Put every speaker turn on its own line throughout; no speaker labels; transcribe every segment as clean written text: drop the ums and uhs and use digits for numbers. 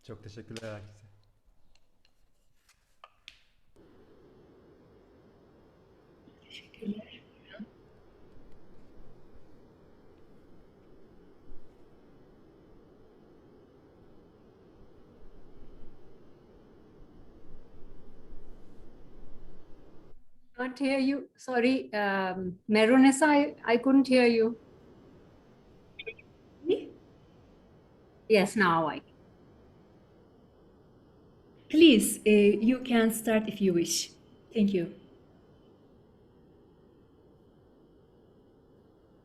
Çok teşekkürler herkese.
Teşekkürler.
Can't hear you. Sorry, Meronessa, I couldn't hear you. Yes, now I can.
Please, you can start if you wish. Thank you.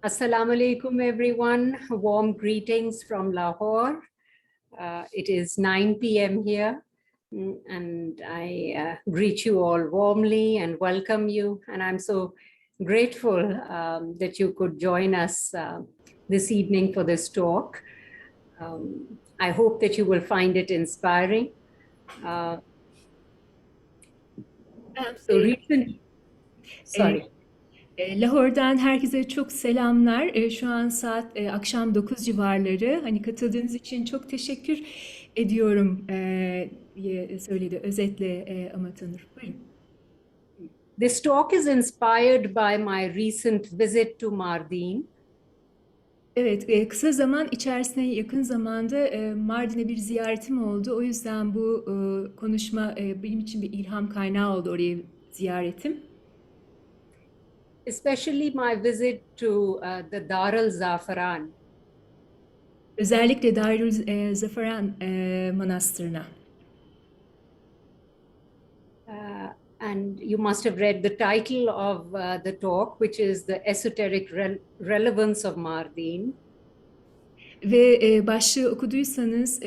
Assalamu alaikum, everyone. Warm greetings from Lahore. It is 9 p.m. here, and I greet you all warmly and welcome you. And I'm so grateful that you could join us this evening for this talk. I hope that you will find it inspiring. So recently, sorry.
Lahore'dan herkese çok selamlar. Şu an saat akşam 9 civarları. Hani katıldığınız için çok teşekkür ediyorum diye söyledi özetle Amat Hanım. Buyurun.
This talk is inspired by my recent visit to Mardin.
Evet, kısa zaman içerisinde yakın zamanda Mardin'e bir ziyaretim oldu. O yüzden bu konuşma benim için bir ilham kaynağı oldu oraya ziyaretim.
Especially my visit to the Dar al-Zafaran.
Özellikle Darül Zafaran Manastırı'na.
And you must have read the title of the talk, which is The Esoteric Relevance of Mardin.
Ve başlığı okuduysanız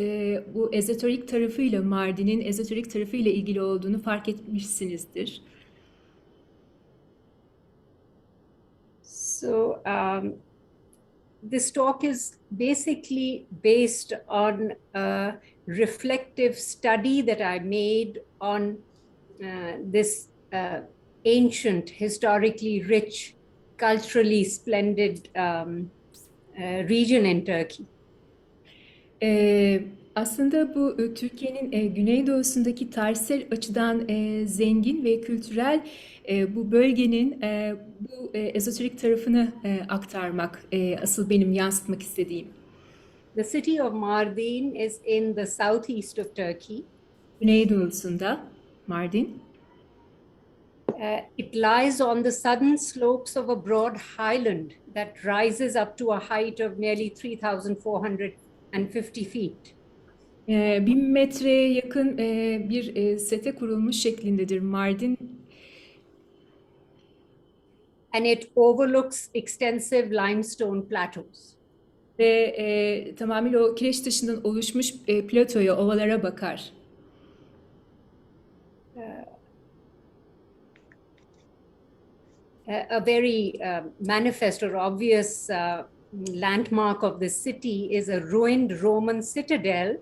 bu ezoterik tarafıyla Mardin'in ezoterik tarafıyla ilgili olduğunu fark etmişsinizdir.
So this talk is basically based on a reflective study that I made on this ancient, historically rich, culturally splendid region in Turkey.
Aslında bu Türkiye'nin güneydoğusundaki tarihsel açıdan zengin ve kültürel bu bölgenin bu ezoterik tarafını aktarmak asıl benim yansıtmak istediğim.
The city of Mardin is in the southeast of Turkey.
Güneydoğusunda Mardin.
It lies on the southern slopes of a broad highland that rises up to a height of nearly 3,450 feet.
1000 metreye yakın bir sete kurulmuş şeklindedir Mardin.
And it overlooks extensive limestone plateaus.
Ve tamamıyla o kireç taşından oluşmuş platoya, ovalara bakar.
A very manifest or obvious landmark of this city is a ruined Roman citadel,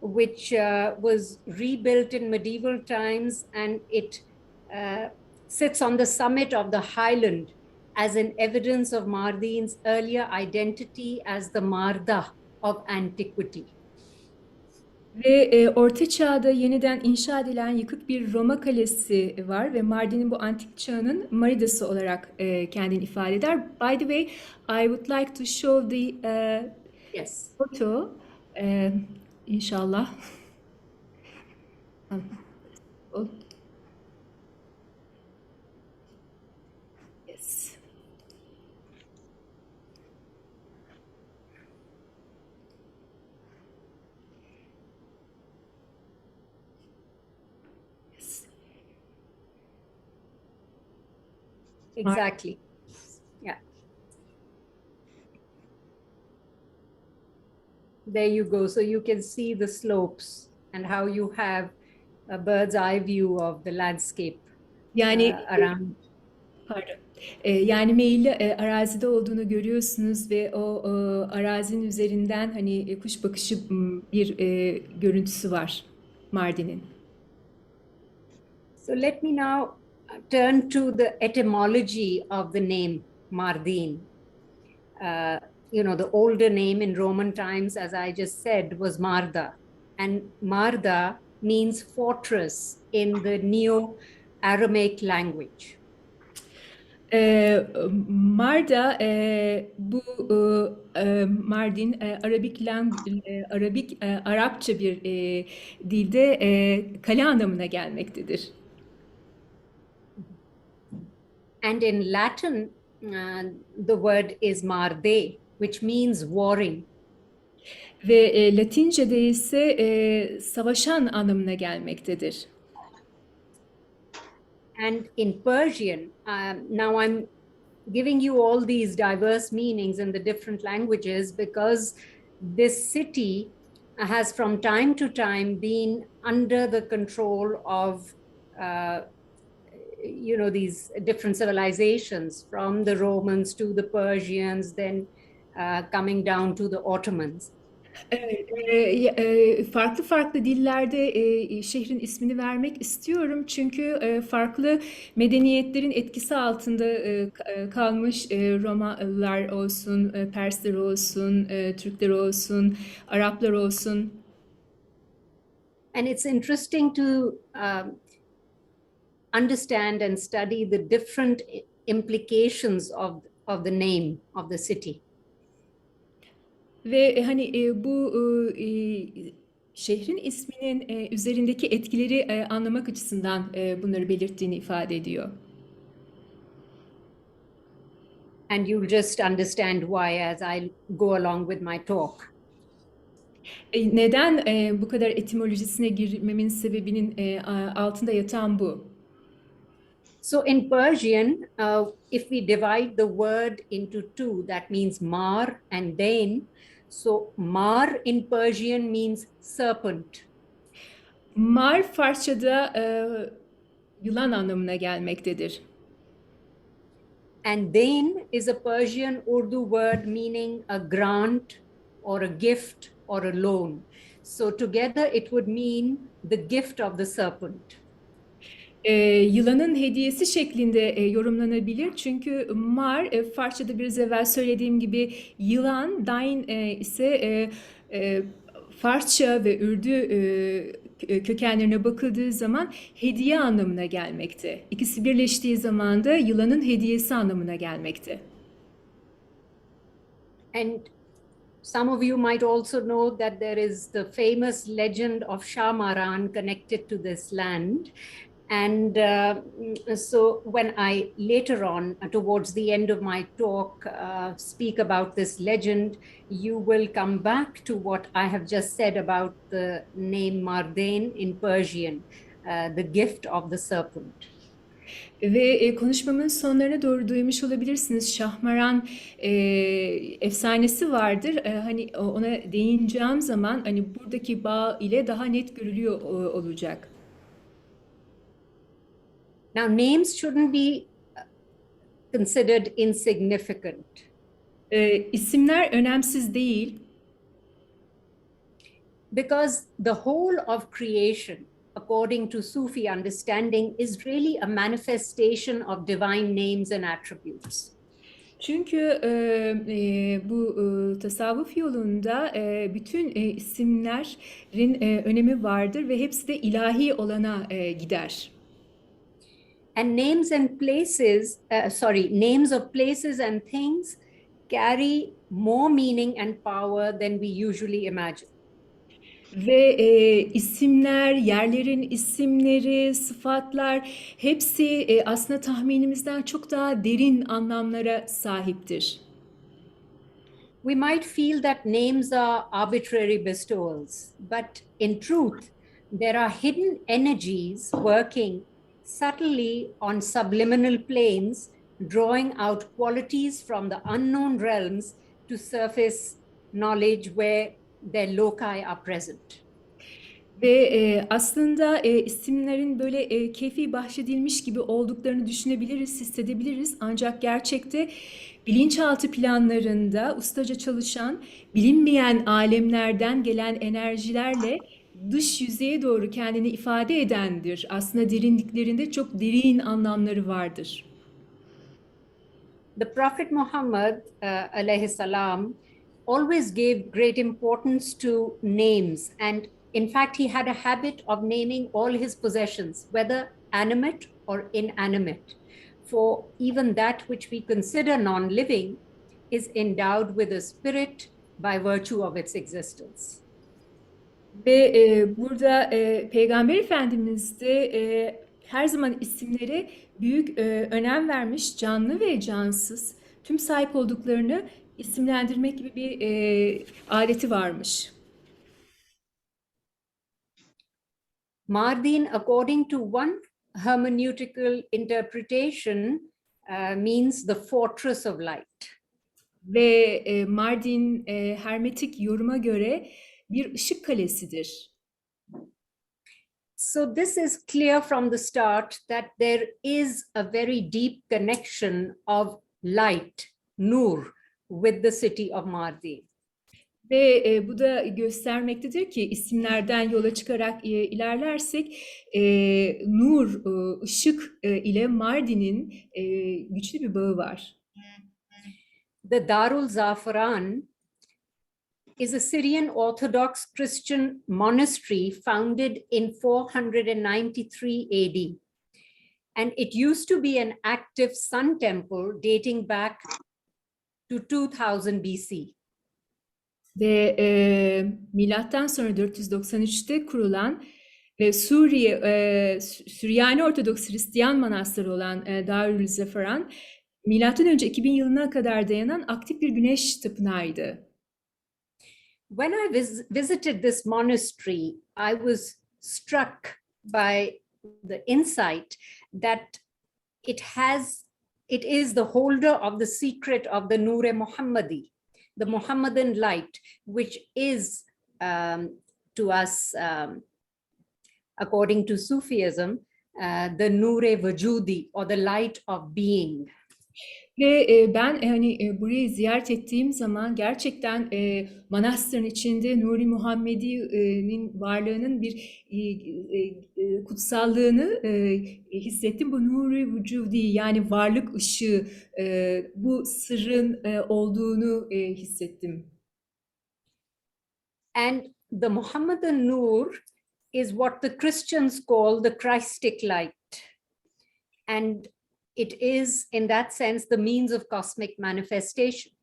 which was rebuilt in medieval times, and it sits on the summit of the highland as an evidence of Mardin's earlier identity as the Marda of antiquity.
Ve Orta Çağ'da yeniden inşa edilen yıkık bir Roma kalesi var ve Mardin'in bu antik çağının Maridası olarak kendini ifade eder. By the way, I would like to show the
Yes.
photo. İnşallah. Yes.
Exactly. Yeah. There you go. So you can see the slopes and how you have a bird's eye view of the landscape
Yani
around.
pardon. Yani meyilli arazide olduğunu görüyorsunuz ve o arazinin üzerinden hani kuş bakışı bir görüntüsü var Mardin'in.
So let me now turn to the etymology of the name Mardin. You know, the older name in Roman times, as I just said, was Marda. And Marda means fortress in the Neo-Aramaic language.
Marda bu Mardin Arapça bir dilde kale anlamına gelmektedir.
And in Latin, the word is marde, which means warring.
Ve Latince'de ise savaşan anlamına gelmektedir.
And in Persian, now I'm giving you all these diverse meanings in the different languages because this city has from time to time been under the control of, these different civilizations, from the Romans to the Persians, then coming down to the Ottomans.
Evet, farklı farklı dillerde şehrin ismini vermek istiyorum çünkü farklı medeniyetlerin etkisi altında kalmış Romalılar olsun, Persler olsun, Türkler olsun, Araplar olsun.
And it's interesting to understand and study the different implications of the name of the city.
Ve hani bu şehrin isminin üzerindeki etkileri anlamak açısından bunları belirttiğini ifade ediyor.
And you'll just understand why as I go along with my talk.
Neden bu kadar etimolojisine girmemin sebebinin altında yatan bu.
So in Persian, if we divide the word into two, that means mar and dain. So mar in Persian means serpent.
Mar Farsçada yılan anlamına gelmektedir.
And dain is a Persian Urdu word meaning a grant or a gift or a loan. So together it would mean the gift of the serpent.
Yılanın hediyesi şeklinde yorumlanabilir. Çünkü mar, Farsçada biraz evvel söylediğim gibi yılan, dain ise Farsça ve Ürdü kökenlerine bakıldığı zaman hediye anlamına gelmekte. İkisi birleştiği zaman da yılanın hediyesi anlamına gelmekte.
And some of you might also know that there is the famous legend of Shahmaran connected to this land. And so when I later on, towards the end of my talk, speak about this legend, you will come back to what I have just said about the name Mardin in Persian, the gift of the serpent.
Ve konuşmamın sonlarına doğru duymuş olabilirsiniz. Şahmaran efsanesi vardır. Hani ona değineceğim zaman hani buradaki bağ ile daha net görülüyor olacak.
Now, names shouldn't be considered insignificant.
İsimler önemsiz değil.
Because the whole of creation, according to Sufi understanding, is really a manifestation of divine names and attributes.
Çünkü bu tasavvuf yolunda bütün isimlerin önemi vardır ve hepsi de ilahi olana gider.
And names and places, names of places and things carry more meaning and power than we usually imagine.
Ve isimler, yerlerin isimleri, sıfatlar hepsi aslında tahminimizden çok daha derin anlamlara sahiptir.
We might feel that names are arbitrary bestowals, but in truth, there are hidden energies working subtly on subliminal planes, drawing out qualities from the unknown realms to surface knowledge where their loci are present.
Ve aslında isimlerin böyle keyfi bahşedilmiş gibi olduklarını düşünebiliriz, hissedebiliriz. Ancak gerçekte bilinçaltı planlarında ustaca çalışan, bilinmeyen alemlerden gelen enerjilerle dış yüzeye doğru kendini ifade edendir. Aslında derinliklerinde çok derin anlamları vardır.
The Prophet Muhammad alayhi salam always gave great importance to names, and in fact he had a habit of naming all his possessions, whether animate or inanimate, for even that which we consider non-living is endowed with a spirit by virtue of its existence.
Ve burada Peygamber Efendimiz de her zaman isimlere büyük önem vermiş, canlı ve cansız tüm sahip olduklarını isimlendirmek gibi bir adeti varmış.
Mardin, according to one hermeneutical interpretation, means the fortress of light.
Ve Mardin hermetik yoruma göre bir ışık kalesidir.
So this is clear from the start that there is a very deep connection of light, nur, with the city of Mardin.
Ve bu da göstermektedir ki isimlerden yola çıkarak ilerlersek nur, ışık ile Mardin'in güçlü bir bağı var.
The Darul Zafaran is a Syrian Orthodox Christian monastery founded in 493 AD. And it used to be an active sun temple dating back to 2000 BC.
Ve milattan sonra 493'te kurulan ve Süryani Ortodoks Hristiyan manastırı olan Darül Zafaran, milattan önce 2000 yılına kadar dayanan aktif bir güneş tapınağıydı.
When I visited this monastery, I was struck by the insight that it is the holder of the secret of the Nur-e Muhammadi, the Muhammadan light, which is to us, according to Sufism, the Nur-e Vujudi, or the light of being.
Ve ben burayı ziyaret ettiğim zaman gerçekten manastırın içinde Nuri Muhammedi'nin varlığının bir kutsallığını hissettim. Bu Nuri Vücudi, yani varlık ışığı, bu sırrın olduğunu hissettim.
And the Muhammadan Nur is what the Christians call the Christic light. And it is, in that sense, the means of cosmic manifestation.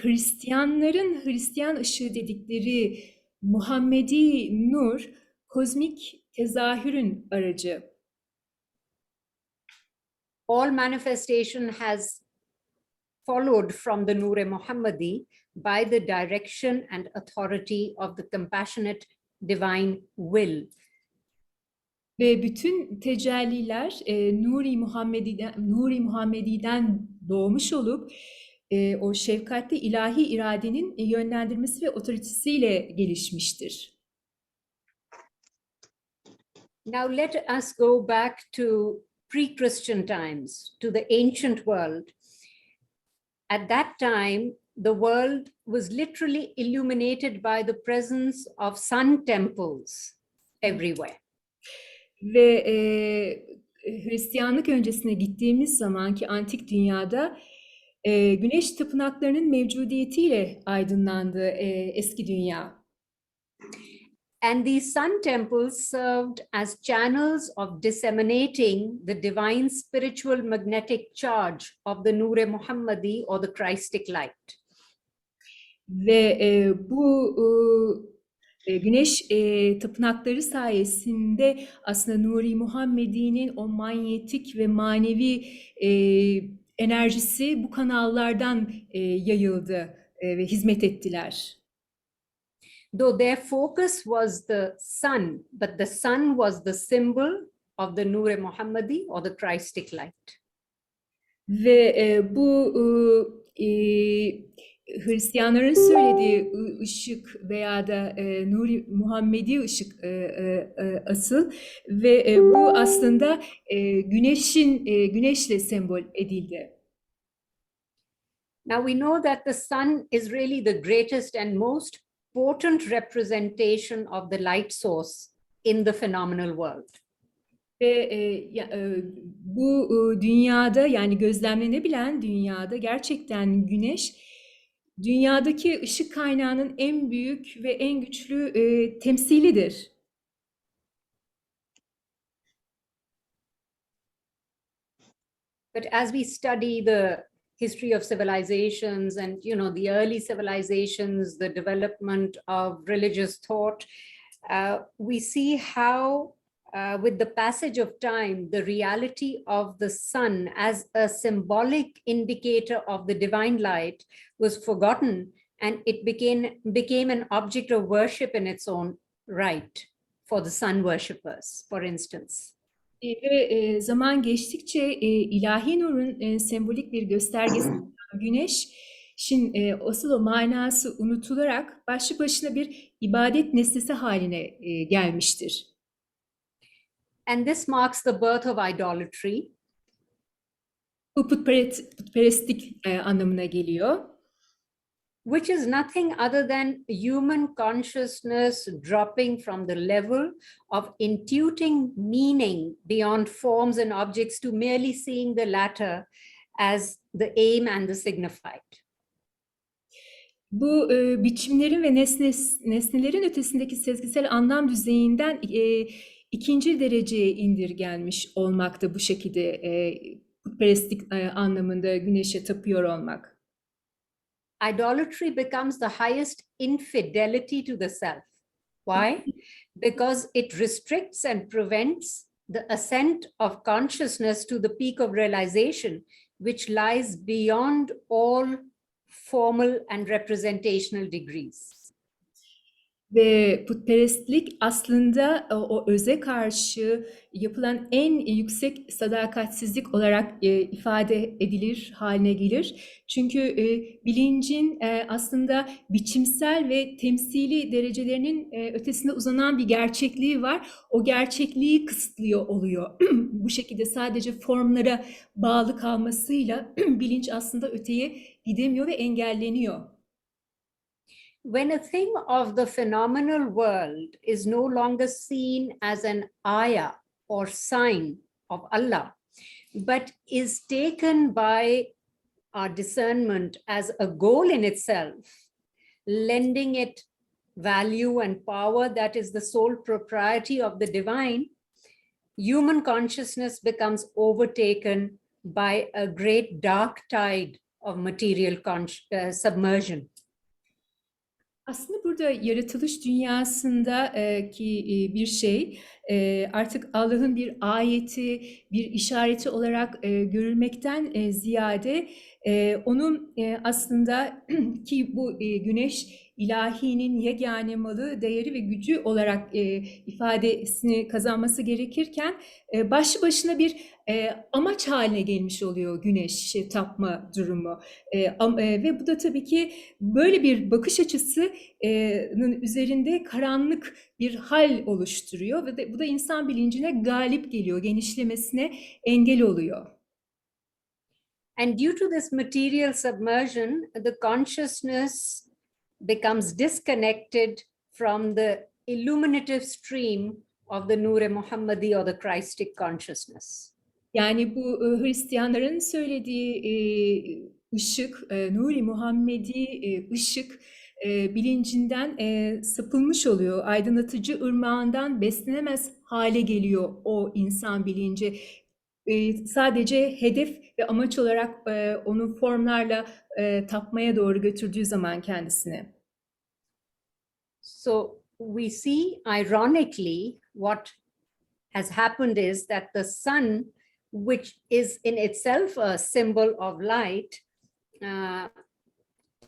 Hristiyanların Hristiyan ışığı dedikleri Muhammedi nur, kozmik tezahürün aracı.
All manifestation has followed from the Nur-e Muhammadi by the direction and authority of the compassionate divine will.
Ve bütün tecelliler Nuri Muhammedi'den doğmuş olup o şefkatli ilahi iradenin yönlendirmesi ve otoritesiyle gelişmiştir.
Now let us go back to pre-Christian times, to the ancient world. At that time, the world was literally illuminated by the presence of sun temples everywhere.
Ve Hristiyanlık öncesine gittiğimiz zamanki antik dünyada güneş tapınaklarının mevcudiyetiyle aydınlandı eski dünya.
And these sun temples served as channels of disseminating the divine spiritual magnetic charge of the Nur-e Muhammadi, or the Christic light.
Ve bu güneş tapınakları sayesinde aslında Nuri Muhammedi'nin o manyetik ve manevi enerjisi bu kanallardan yayıldı ve hizmet ettiler.
Though their focus was the sun, but the sun was the symbol of the Nur-e Muhammadi, or the Christic light.
Ve bu Hristiyanların söylediği ışık veya da Nuri Muhammedi ışık asıl ve bu aslında güneşle sembol edildi.
Now we know that the sun is really the greatest and most potent representation of the light source in the phenomenal world.
Ve bu dünyada, yani gözlemlenebilen dünyada gerçekten güneş dünyadaki ışık kaynağının en büyük ve en güçlü temsilidir.
But as we study the history of civilizations and, the early civilizations, the development of religious thought, we see how with the passage of time, the reality of the sun as a symbolic indicator of the divine light was forgotten, and it became an object of worship in its own right for the sun worshippers, for instance.
Ve zaman geçtikçe ilahi nurun sembolik bir göstergesi güneşin asıl o manası unutularak başlı başına bir ibadet nesnesi haline gelmiştir.
And this marks the birth of idolatry.
Bu putperestlik anlamına geliyor.
Which is nothing other than human consciousness dropping from the level of intuiting meaning beyond forms and objects to merely seeing the latter as the aim and the signified.
Bu biçimlerin ve nesnelerin ötesindeki sezgisel anlam düzeyinden ikinci dereceye indirgenmiş olmakta bu şekilde putperestlik anlamında güneşe tapıyor olmak.
Idolatry becomes the highest infidelity to the self. Why? Because it restricts and prevents the ascent of consciousness to the peak of realization, which lies beyond all formal and representational degrees.
Ve putperestlik aslında o öze karşı yapılan en yüksek sadakatsizlik olarak ifade edilir, haline gelir. Çünkü bilincin aslında biçimsel ve temsili derecelerinin ötesinde uzanan bir gerçekliği var. O gerçekliği kısıtlıyor oluyor. Bu şekilde sadece formlara bağlı kalmasıyla bilinç aslında öteye gidemiyor ve engelleniyor.
When a thing of the phenomenal world is no longer seen as an ayah or sign of Allah, but is taken by our discernment as a goal in itself, lending it value and power that is the sole propriety of the divine, human consciousness becomes overtaken by a great dark tide of material submersion.
Aslında burada yaratılış dünyasında ki bir şey artık Allah'ın bir ayeti, bir işareti olarak görülmekten ziyade onun aslında ki bu güneş ilahinin yegane malı, değeri ve gücü olarak ifadesini kazanması gerekirken başlı başına bir amaç haline gelmiş oluyor güneş tapma durumu. Ve bu da tabii ki böyle bir bakış açısının üzerinde karanlık bir hal oluşturuyor ve bu da insan bilincine galip geliyor, genişlemesine engel oluyor.
And due to this material submersion, the consciousness becomes disconnected from the illuminative stream of the Nur-e Muhammadi or the Christic consciousness.
Yani bu Hristiyanların söylediği ışık, Nur-i Muhammedi ışık bilincinden sapılmış oluyor. Aydınlatıcı ırmağından beslenemez hale geliyor o insan bilinci. Sadece hedef ve amaç olarak onu formlarla tapmaya doğru götürdüğü zaman kendisini.
So we see, ironically, what has happened is that the sun, which is in itself a symbol of light,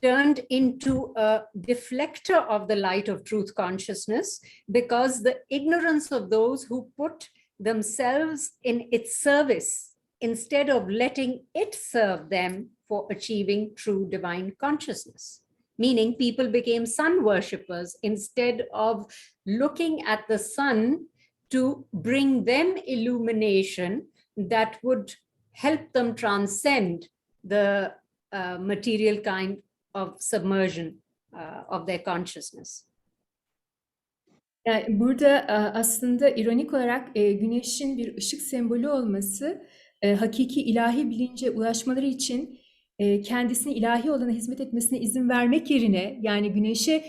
turned into a deflector of the light of truth consciousness, because the ignorance of those who put themselves in its service instead of letting it serve them for achieving true divine consciousness. Meaning people became sun worshippers instead of looking at the sun to bring them illumination that would help them transcend the material kind of submersion of their consciousness.
Yani burada aslında ironik olarak güneşin bir ışık sembolü olması hakiki ilahi bilince ulaşmaları için kendisini ilahi olana hizmet etmesine izin vermek yerine, yani güneşe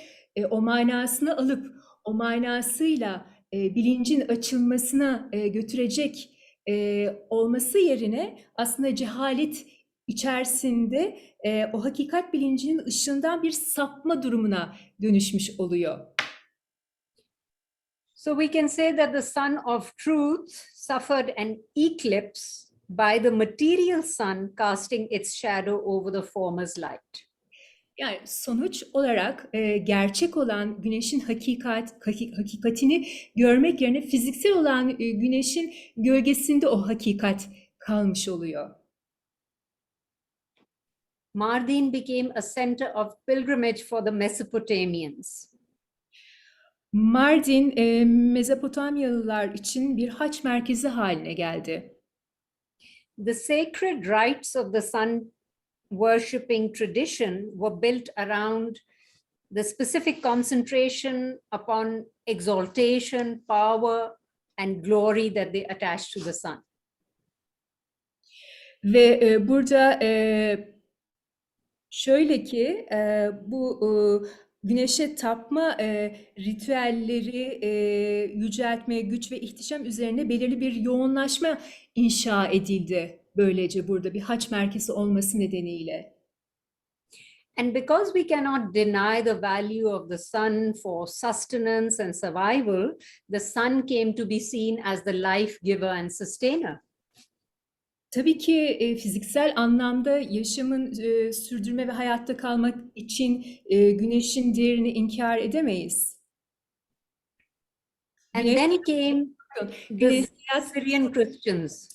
o manasını alıp o manasıyla bilincin açılmasına götürecek olması yerine aslında cehalet içerisinde o hakikat bilincinin ışığından bir sapma durumuna dönüşmüş oluyor.
So we can say that the sun of truth suffered an eclipse by the material sun casting its shadow over the former's light.
Yani sonuç olarak gerçek olan güneşin hakikatini görmek yerine fiziksel olan güneşin gölgesinde o hakikat kalmış oluyor.
Mardin became a center of pilgrimage for the Mesopotamians.
Mardin, Mezopotamyalılar için bir haç merkezi haline geldi.
The sacred rites of the sun worshipping tradition were built around the specific concentration upon exaltation, power, and glory that they attach to the sun.
Ve burada şöyle ki bu güneşe tapma ritüelleri yüceltme, güç ve ihtişam üzerine belirli bir yoğunlaşma inşa edildi. Böylece burada bir haç merkezi olması nedeniyle.
And because we cannot deny the value of the sun for sustenance and survival, the sun came to be seen as the life giver and sustainer.
Tabii ki fiziksel anlamda yaşamın sürdürme ve hayatta kalmak için güneşin değerini inkar edemeyiz.
And
Güneş,
then came
güneş,
the Syrian Christians.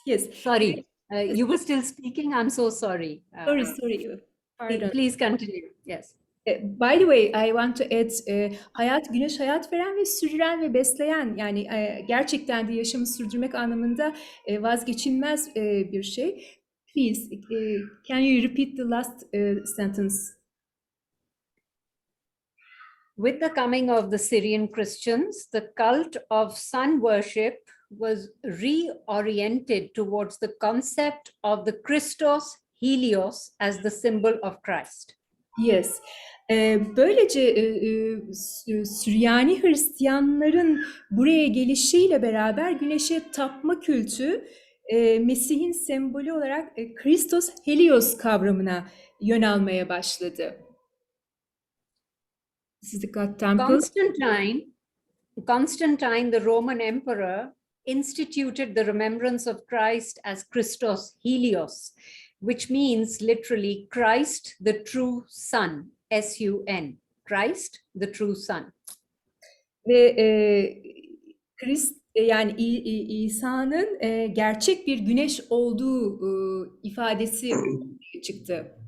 yes.
Sorry, you were still speaking. I'm so sorry.
Sorry. Pardon.
Please continue. Yes.
By the way, I want to add, güneş hayat veren ve sürdüren ve besleyen, yani gerçekten de yaşamı sürdürmek anlamında vazgeçilmez bir şey. Please, can you repeat the last sentence?
With the coming of the Syrian Christians, the cult of sun worship was reoriented towards the concept of the Christos Helios as the symbol of Christ.
Yes. Böylece Süryani Hristiyanların buraya gelişiyle beraber güneşe tapma kültü Mesih'in sembolü olarak Christos Helios kavramına yön almaya başladı. This is the God temple.
Constantine, the Roman emperor, instituted the remembrance of Christ as Christos Helios, which means literally Christ, the true sun, S-U-N, Christ, the true sun.
Ve yani İsa'nın gerçek bir güneş olduğu ifadesi çıktı.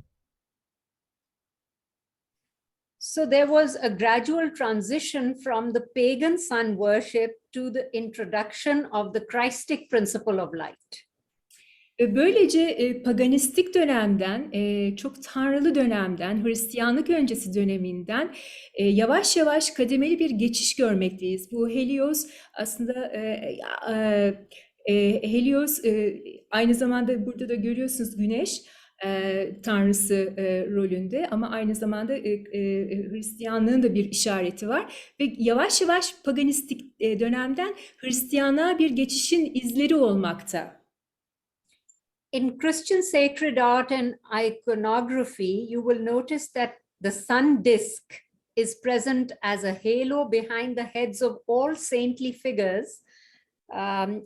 So there was a gradual transition from the pagan sun worship to the introduction of the Christic principle of light.
Böylece paganistik dönemden, çok tanrılı dönemden, Hristiyanlık öncesi döneminden yavaş yavaş kademeli bir geçiş görmekteyiz. Bu Helios aslında Helios aynı zamanda burada da görüyorsunuz güneş tanrısı rolünde, ama aynı zamanda Hristiyanlığın da bir işareti var ve yavaş yavaş paganistik dönemden Hristiyanlığa bir geçişin izleri olmakta.
In Christian sacred art and iconography, you will notice that the sun disk is present as a halo behind the heads of all saintly figures,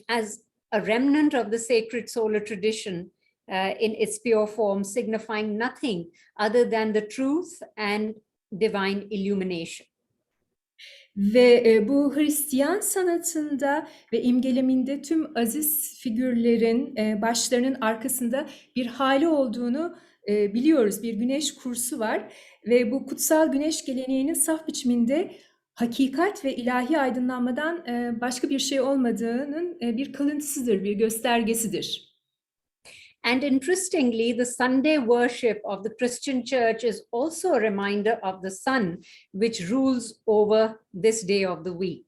as a remnant of the sacred solar tradition in its pure form, signifying nothing other than the truth and divine illumination.
Ve bu Hristiyan sanatında ve imgeleminde tüm aziz figürlerin başlarının arkasında bir hali olduğunu biliyoruz. Bir güneş kursu var ve bu kutsal güneş geleneğinin saf biçiminde hakikat ve ilahi aydınlanmadan başka bir şey olmadığının bir kalıntısıdır, bir göstergesidir.
And interestingly, the Sunday worship of the Christian church is also a reminder of the sun, which rules over this day of the week.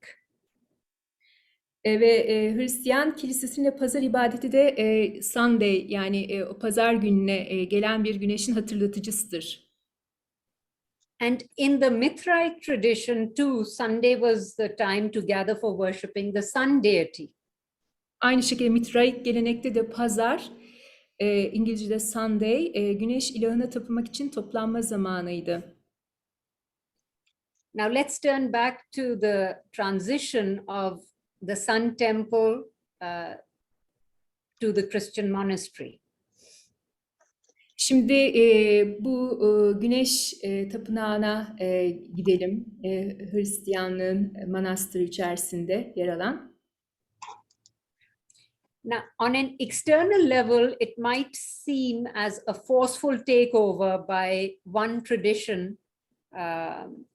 Ve Hristiyan kilisesinde pazar ibadeti de Sunday, yani o pazar gününe gelen bir güneşin hatırlatıcısıdır.
And in the Mithraic tradition too, Sunday was the time to gather for worshiping the sun deity.
Aynı şekilde Mitraik gelenekte de pazar, İngilizce'de Sunday, güneş ilahına tapınmak için toplanma zamanıydı.
Now let's turn back to the transition of the Sun Temple to the Christian monastery.
Şimdi bu güneş tapınağına gidelim, Hristiyanlığın manastırı içerisinde yer alan.
Now, on an external level, it might seem as a forceful takeover by one tradition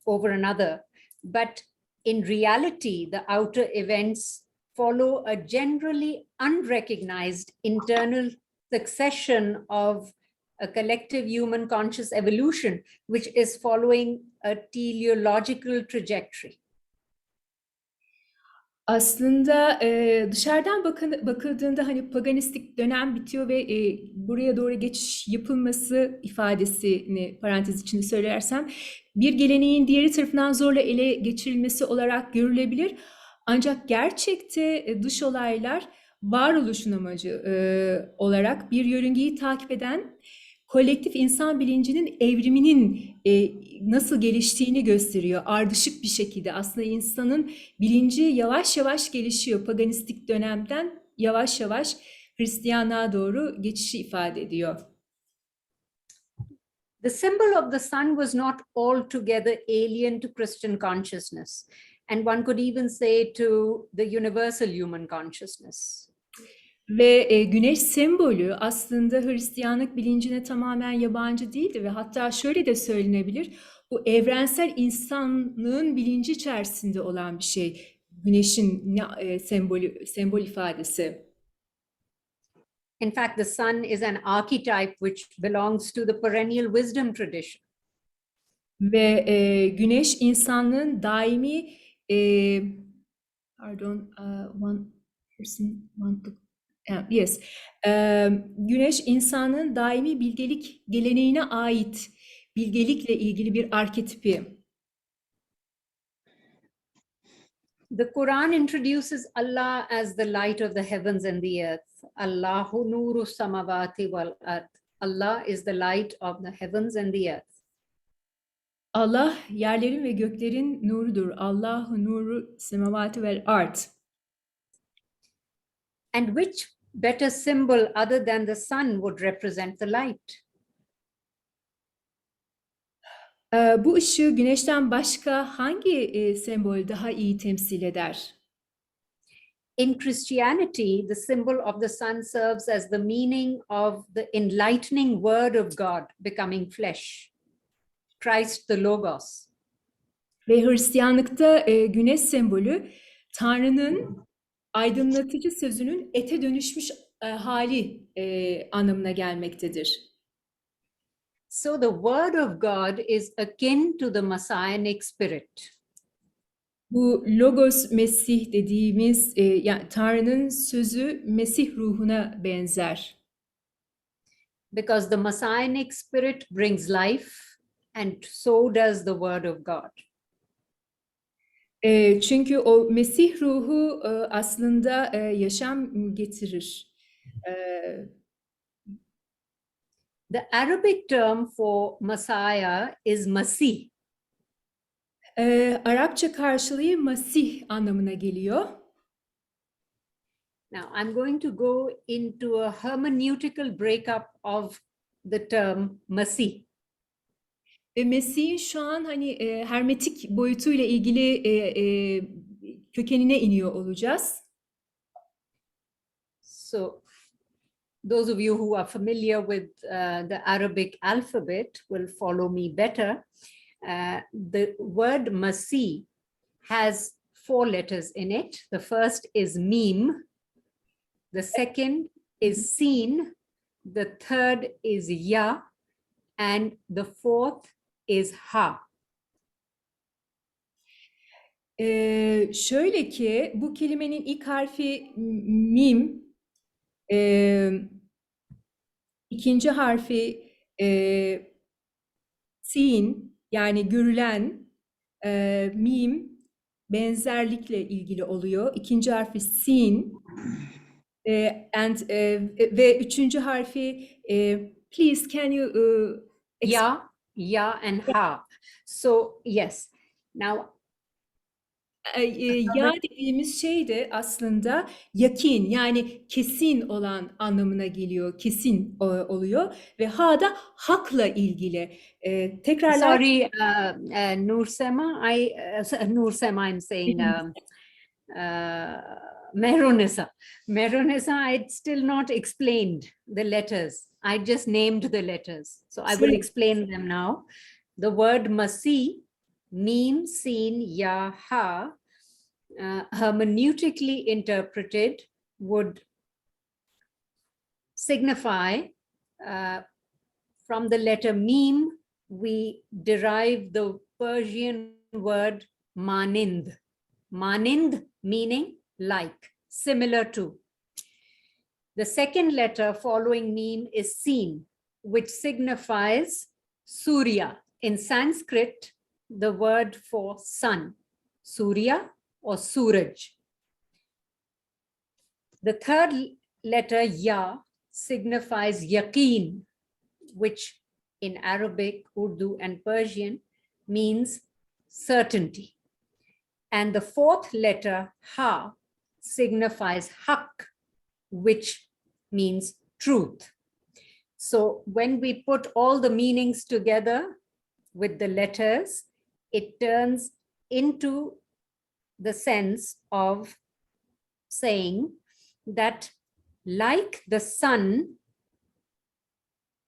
over another, but in reality, the outer events follow a generally unrecognized internal succession of a collective human conscious evolution, which is following a teleological trajectory.
Aslında dışarıdan bakıldığında hani paganistik dönem bitiyor ve buraya doğru geçiş yapılması ifadesini parantez içinde söylersem bir geleneğin diğeri tarafından zorla ele geçirilmesi olarak görülebilir. Ancak gerçekte dış olaylar varoluşun amacı olarak bir yörüngeyi takip eden kolektif insan bilincinin evriminin nasıl geliştiğini gösteriyor. Ardışık bir şekilde aslında insanın bilinci yavaş yavaş gelişiyor. Paganistik dönemden yavaş yavaş Hristiyanlığa doğru geçişi ifade ediyor.
The symbol of the sun was not altogether alien to Christian consciousness, and one could even say to the universal human consciousness.
Ve güneş sembolü aslında Hristiyanlık bilincine tamamen yabancı değildi ve hatta şöyle de söylenebilir, bu evrensel insanlığın bilinci içerisinde olan bir şey. Güneşin sembol ifadesi.
In fact, the sun is an archetype which belongs to the perennial wisdom tradition.
Ve güneş insanlığın daimi one person want to yes. Güneş insanın daimi bilgelik geleneğine ait bilgelikle ilgili bir arketipi.
The Quran introduces Allah as the light of the heavens and the earth. Allahu nuru samavati wal ard. Allah is the light of the heavens and the earth.
Allah yerlerin ve göklerin nurudur. Allahu nuru semavati vel ard.
And which better symbol other than the sun would represent the light?
Bu ışığı güneşten başka hangi sembol daha iyi temsil eder?
In Christianity, the symbol of the sun serves as the meaning of the enlightening word of God becoming flesh. Christ the Logos.
Ve Hristiyanlıkta güneş sembolü Tanrı'nın aydınlatıcı sözünün ete dönüşmüş hali anlamına gelmektedir.
So the word of God is akin to the Messianic spirit.
Bu Logos Mesih dediğimiz yani Tanrı'nın sözü Mesih ruhuna benzer.
Because the Messianic spirit brings life and so does the word of God.
Çünkü o Mesih ruhu aslında yaşam getirir.
The Arabic term for Messiah is Masih.
Arapça karşılığı Masih anlamına geliyor.
Now, I'm going to go into a hermeneutical breakup of the term Masih.
Ve Mesih'in şu an hani hermetik boyutuyla ilgili kökenine iniyor olacağız.
So, those of you who are familiar with the Arabic alphabet will follow me better. The word Masih has 4 letters in it. The first is Mim. The second is Sin. The third is Ya. And the fourth is Ha.
Şöyle ki bu kelimenin ilk harfi Mim, ikinci harfi Sin yani görülen, Mim benzerlikle ilgili oluyor. İkinci harfi Sin ve üçüncü harfi please can you
Ya and Ha. So yes. Now
ya dediğimiz şey de aslında yakin yani kesin olan anlamına geliyor, kesin oluyor ve ha da hakla ilgili. Tekrarlar.
Sorry, Nursema, Nursema, I'm saying Meronesa. Meronesa, I'd still not explained the letters. I just named the letters. So I will explain them now. The word Masih meme, sin, ya, ha, hermeneutically interpreted, would signify, from the letter meme, we derive the Persian word manind. Manind meaning like, similar to. The second letter following meme is sin, which signifies Surya. In Sanskrit, the word for sun, Surya or Suraj. The third letter ya signifies yaqeen, which in Arabic, Urdu, and Persian means certainty. And the fourth letter ha signifies haq, which means truth. So when we put all the meanings together with the letters, it turns into the sense of saying that like the sun,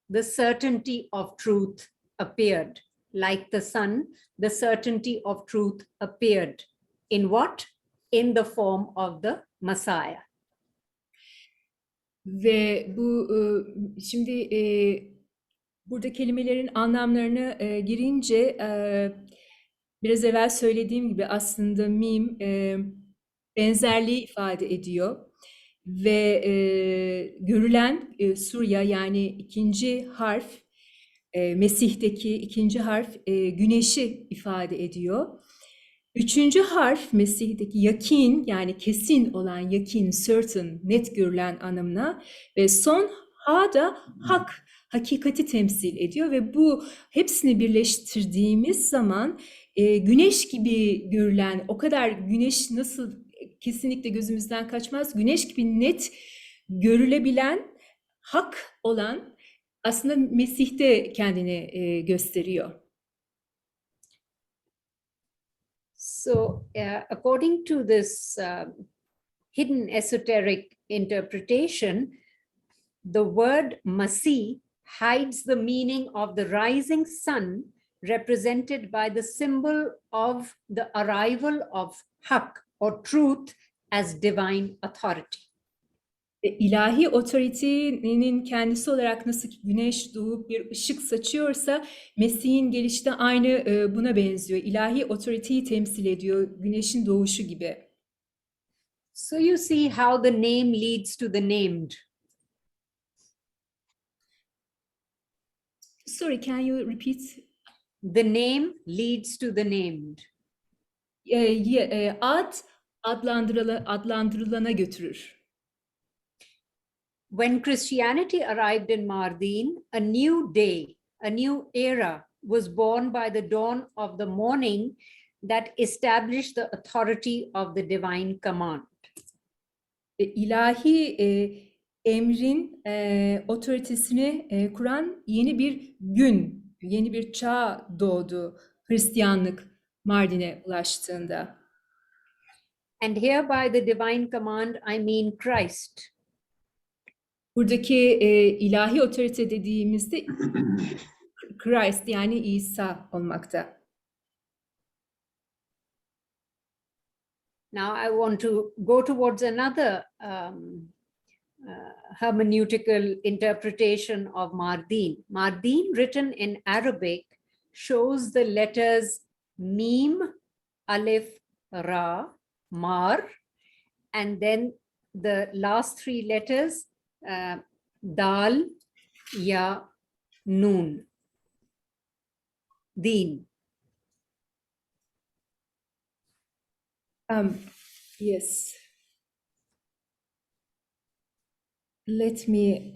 the certainty of truth appeared. Like the sun, the certainty of truth appeared. In what? In the form of the Messiah.
Ve bu şimdi burada kelimelerin anlamlarına girince biraz evvel söylediğim gibi aslında mim benzerliği ifade ediyor ve görülen Surya yani ikinci harf Mesih'teki ikinci harf güneşi ifade ediyor. Üçüncü harf Mesih'teki yakin yani kesin olan yakin, certain, net görülen anlamına ve son ha da hak, hakikati temsil ediyor ve bu hepsini birleştirdiğimiz zaman güneş gibi görülen, o kadar güneş nasıl kesinlikle gözümüzden kaçmaz, güneş gibi net görülebilen, hak olan aslında Mesih'te kendini gösteriyor.
So according to this hidden esoteric interpretation, the word Masih hides the meaning of the rising sun, represented by the symbol of the arrival of haq or truth as divine authority.
İlahi otoritenin kendisi olarak nasıl ki güneş doğup bir ışık saçıyorsa Mesih'in gelişi de aynı buna benziyor. İlahi otoriteyi temsil ediyor güneşin doğuşu gibi.
So you see how the name leads to the named.
Sorry, can you repeat?
The name leads to the named.
Ad adlandırılana götürür.
When Christianity arrived in Mardin, a new day, a new era was born by the dawn of the morning that established the authority of the divine command.
İlahi emrin otoritesini kuran yeni bir gün, yeni bir çağ doğdu Hristiyanlık Mardin'e ulaştığında.
And here by the divine command, I mean Christ.
Buradaki ilahi otorite dediğimizde Christ yani İsa olmakta.
Now I want to go towards another hermeneutical interpretation of Mardin. Mardin, written in Arabic, shows the letters Mim, Alif, Ra, Mar, and then the last three letters, Dal, Ya, Nun, Din.
Yes. Let me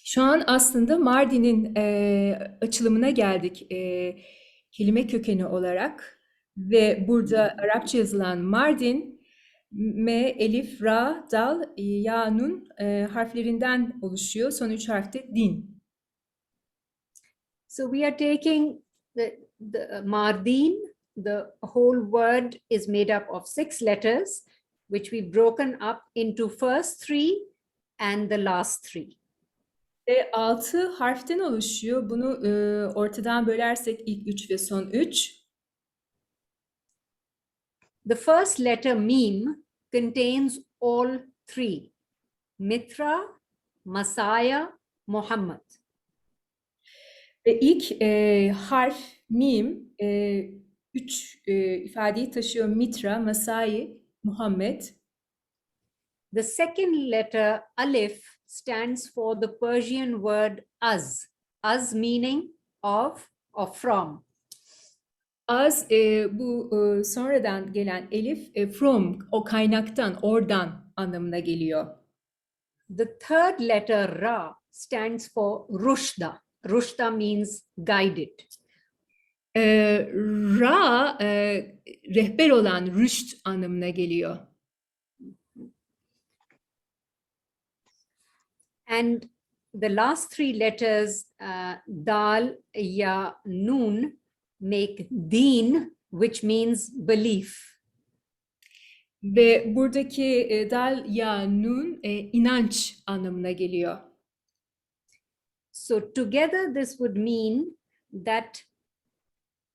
şu an aslında Mardin'in açılımına geldik kelime kökeni olarak ve burada Arapça yazılan Mardin M, Elif, Ra, Dal, Ya, Nun harflerinden oluşuyor. Son üç harf de din.
So we are taking the Mardin, the whole word is made up of 6 letters, which we've broken up into first 3 and the last three.
6 harften oluşuyor. Bunu ortadan bölersek ilk 3 ve son 3.
The first letter meme contains all three: Mitra, Messiah, Muhammad.
Ve ilk harf mim 3 ifadeyi taşıyor. Mitra, Masai, Muhammed.
The second letter alif stands for the Persian word az. Az meaning of or from.
Az bu sonradan gelen elif from, o kaynaktan, oradan anlamına geliyor.
The third letter ra stands for rushda. Rushda means guided.
Ra rehber olan, rüşt anlamına geliyor.
And the last three letters, dal, ya, noon, make din, which means belief.
Ve buradaki dal, ya, nun inanç anlamına geliyor.
So together this would mean that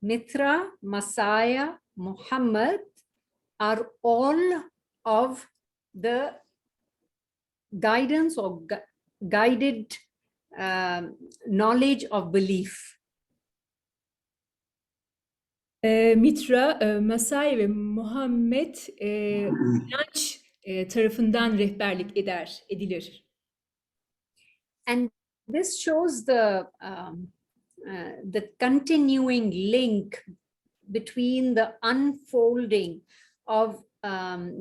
Mitra, Messiah, Muhammad are all of the guidance or guided knowledge of belief.
Mitra, Masai ve Muhammed inanç tarafından rehberlik edilir.
And this shows the continuing link between the unfolding of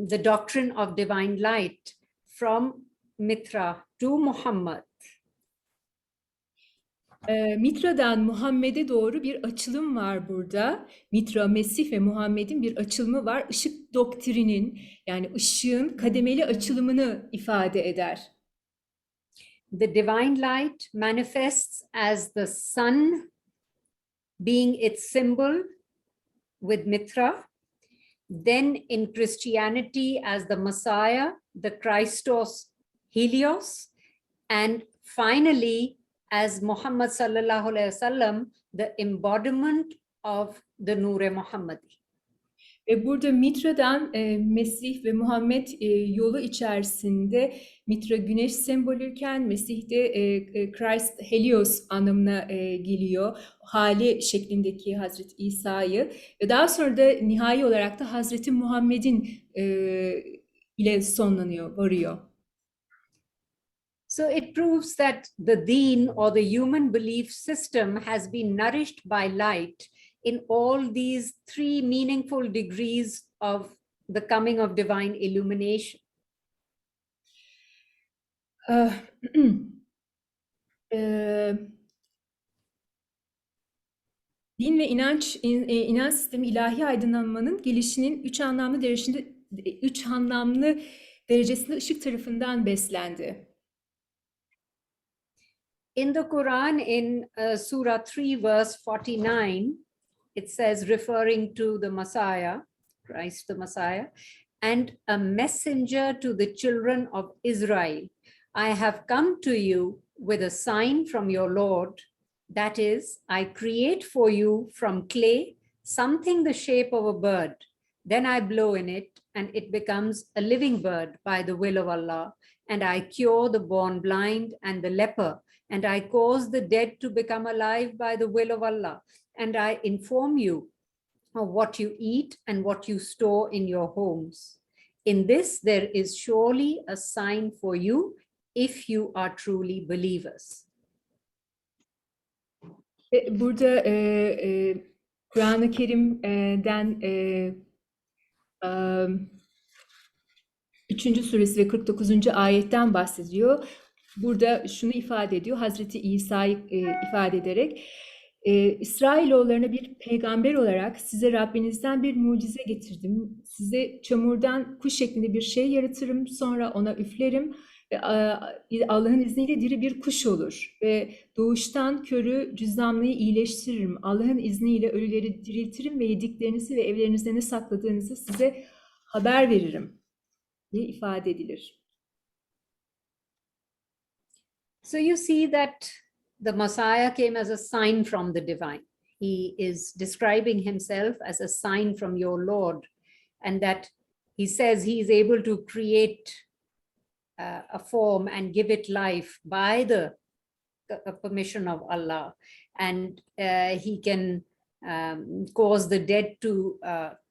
the doctrine of divine light from Mitra to Muhammad.
Mitra'dan Muhammed'e doğru bir açılım var burada. Mitra, Mesih ve Muhammed'in bir açılımı var. Işık doktrinin, yani ışığın kademeli açılımını ifade eder.
The divine light manifests as the sun, being its symbol with Mitra. Then in Christianity as the Messiah, the Christos Helios, and finally as Muhammad sallallahu alaihi wasallam, the embodiment of the Nur-e Muhammadi.
Ve burada Mitra'dan Mesih ve Muhammed yolu içerisinde Mitra güneş sembolüyken Mesih de Christ Helios anlamına geliyor. Hali şeklindeki Hazreti İsa'yı ve daha sonra da nihai olarak da Hazreti Muhammed'in ile sonlanıyor, varıyor.
So it proves that the deen or the human belief system has been nourished by light in all these three meaningful degrees of the coming of divine illumination.
Din ve inanç sistemi ilahi aydınlanmanın gelişinin üç anlamlı derecesinde ışık tarafından beslendi.
In the Quran, in Surah 3, verse 49, it says, referring to the Messiah, Christ the Messiah, and a messenger to the children of Israel, I have come to you with a sign from your Lord, that is, I create for you from clay something the shape of a bird. Then I blow in it, and it becomes a living bird by the will of Allah, and I cure the born blind and the leper, and I cause the dead to become alive by the will of Allah, and I inform you of what you eat and what you store in your homes. In this there is surely a sign for you if you are truly believers.
Burada Kur'an-ı Kerim'den 3. suresi ve 49. ayetten bahsediyor. Burada şunu ifade ediyor, Hazreti İsa'yı ifade ederek, İsrailoğullarına bir peygamber olarak size Rabbinizden bir mucize getirdim. Size çamurdan kuş şeklinde bir şey yaratırım, sonra ona üflerim ve Allah'ın izniyle diri bir kuş olur. Ve doğuştan körü cüzzamlıyı iyileştiririm. Allah'ın izniyle ölüleri diriltirim ve yediklerinizi ve evlerinizde ne sakladığınızı size haber veririm diye ifade edilir.
So you see that the Messiah came as a sign from the divine. He is describing himself as a sign from your Lord, and that he says he is able to create a form and give it life by the permission of Allah. And he can cause the dead to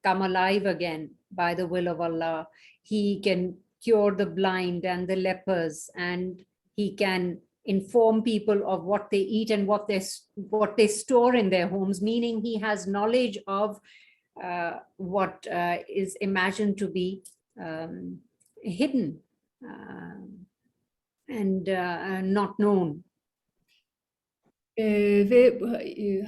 come alive again by the will of Allah. He can cure the blind and the lepers, and he can inform people of what they eat and what they store in their homes, meaning he has knowledge of what is imagined to be hidden and not known.
Ve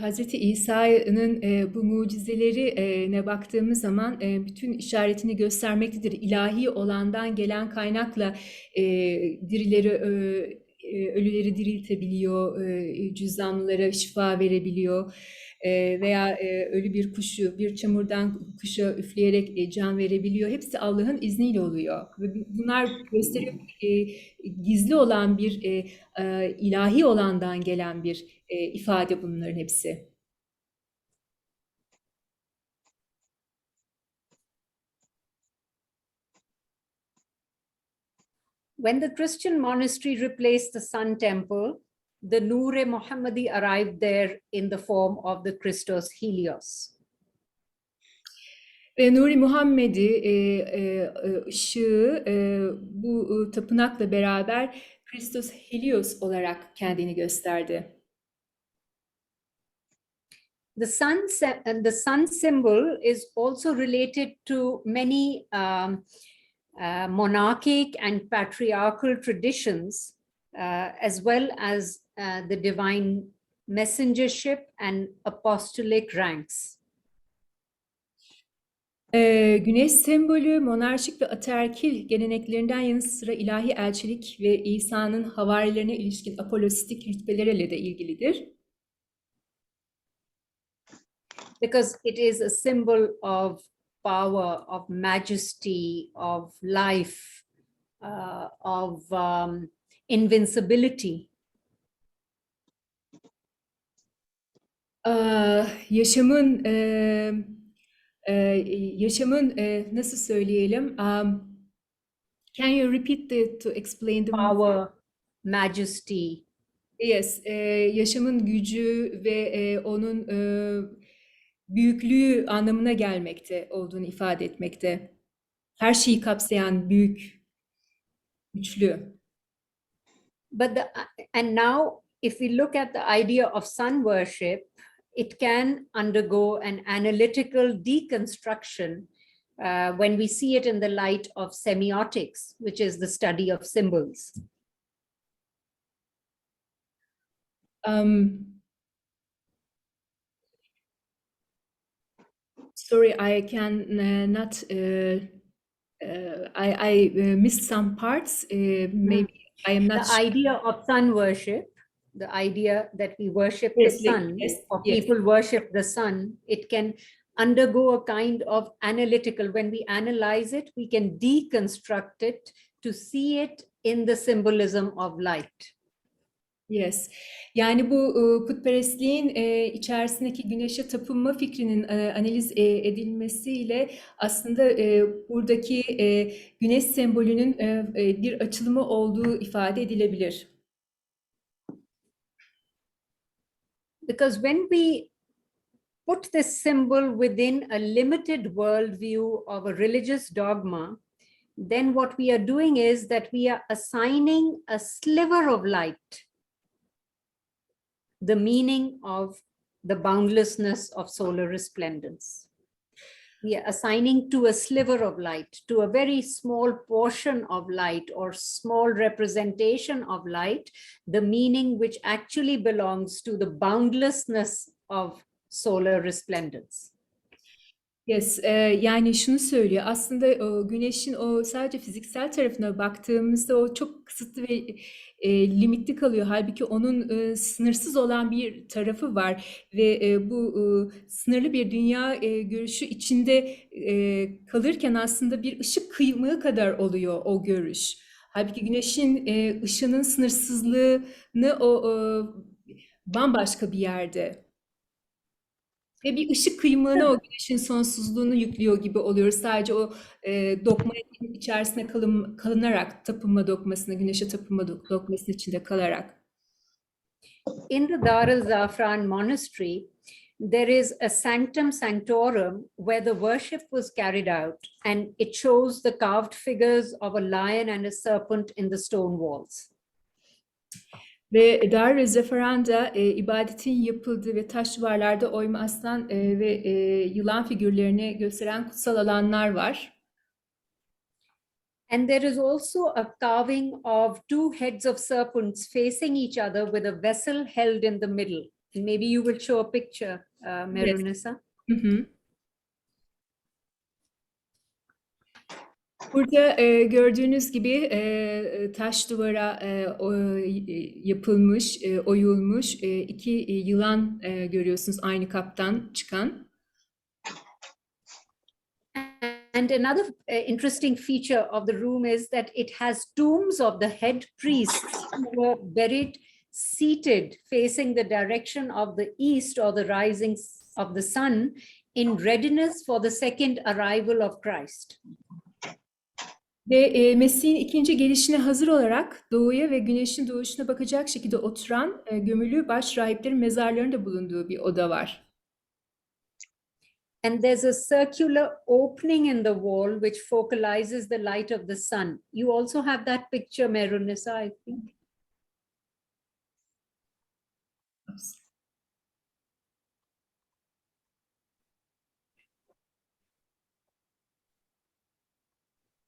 Hazreti İsa'nın bu mucizelerine baktığımız zaman bütün işaretini göstermektedir. İlahi olandan gelen kaynakla dirileri, ölüleri diriltebiliyor, cüzzamlılara şifa verebiliyor. Veya ölü bir kuşu bir çamurdan kuşa üfleyerek can verebiliyor. Hepsi Allah'ın izniyle oluyor. Ve bunlar gösteriyor ki gizli olan bir ilahi olandan gelen bir ifade bunların hepsi.
When the Christian monastery replaced the Sun Temple, the Nur-e Muhammadi arrived there in the form of the Christos Helios.
Ve Nur-i Muhammedi ışığı bu tapınakla beraber Christos Helios olarak kendini gösterdi.
The sun symbol is also related to many monarchic and patriarchal traditions, as well as the divine messengership and apostolic ranks.
Güneş sembolü monarşik ve ataerkil geleneklerinden yanı sıra ilahi elçilik ve İsa'nın havarilerine ilişkin apolostik rütbelerle de ilgilidir.
Because it is a symbol of power, of majesty, of life, of invincibility.
Yaşamın nasıl söyleyelim? Can you repeat to explain the
power, majesty?
Yes, yaşamın gücü ve onun büyüklüğü anlamına gelmekte olduğunu ifade etmekte. Her şeyi kapsayan büyük, güçlü.
And now, if we look at the idea of sun worship, it can undergo an analytical deconstruction when we see it in the light of semiotics, which is the study of symbols.
Sorry, I can not. I missed some parts. Maybe I am not.
The idea of sun worship, the idea that we worship the sun, or people worship the sun, it can undergo a kind of analytical. When we analyze it, we can deconstruct it to see it in the symbolism of light.
Yes. Yani bu putperestliğin içerisindeki güneşe tapınma fikrinin analiz edilmesiyle aslında buradaki güneş sembolünün bir açılımı olduğu ifade edilebilir.
Because when we put this symbol within a limited worldview of a religious dogma, then what we are doing is that we are assigning a sliver of light the meaning of the boundlessness of solar resplendence. We are assigning to a sliver of light, to a very small portion of light or small representation of light, the meaning which actually belongs to the boundlessness of solar resplendence.
Yes, yani şunu söylüyor. Aslında o güneşin o sadece fiziksel tarafına baktığımızda o çok kısıtlı ve limitli kalıyor. Halbuki onun sınırsız olan bir tarafı var ve bu sınırlı bir dünya görüşü içinde kalırken aslında bir ışık kıymığı kadar oluyor o görüş. Halbuki güneşin ışının sınırsızlığını bambaşka bir yerde ve bir ışık kıymığına o güneşin sonsuzluğunu yüklüyor gibi oluyoruz. Sadece o dokmanın içerisine kalınarak, tapınma dokmasına, güneşe tapınma dokmasının içinde kalarak.
In the Dar al-Zafran monastery, there is a sanctum sanctorum where the worship was carried out, and it shows the carved figures of a lion and a serpent in the stone walls.
Ve Dar-ı Zafaran'da ibadetin yapıldığı ve taş duvarlarda oyma aslan ve yılan figürlerini gösteren kutsal alanlar var.
And there is also a carving of two heads of serpents facing each other with a vessel held in the middle. And maybe you will show a picture, Merunisa.
Hı hı. Burada gördüğünüz gibi taş duvara yapılmış, oyulmuş iki yılan görüyorsunuz aynı kaptan çıkan.
And another interesting feature of the room is that it has tombs of the head priests who were buried seated facing the direction of the east or the rising of the sun in readiness for the second arrival of Christ.
Ve Mesih'in ikinci gelişine hazır olarak doğuya ve güneşin doğuşuna bakacak şekilde oturan gömülü baş rahiplerin mezarlarında bulunduğu bir oda var.
And there's a circular opening in the wall which focalizes the light of the sun. You also have that picture, Merunisa, I think.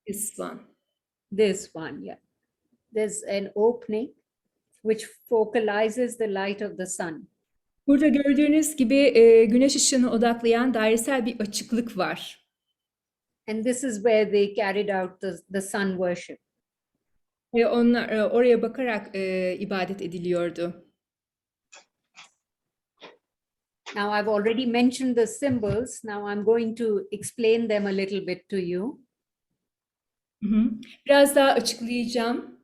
This one.
This one, yeah. There's an opening which focalizes the light of the sun.
Burada gördüğünüz gibi güneş ışığını odaklayan dairesel bir açıklık var.
And this is where they carried out the sun worship.
Ve onlar oraya bakarak ibadet ediliyordu.
Now, I've already mentioned the symbols. Now I'm going to explain them a little bit to you.
Hı hı. Biraz daha açıklayacağım.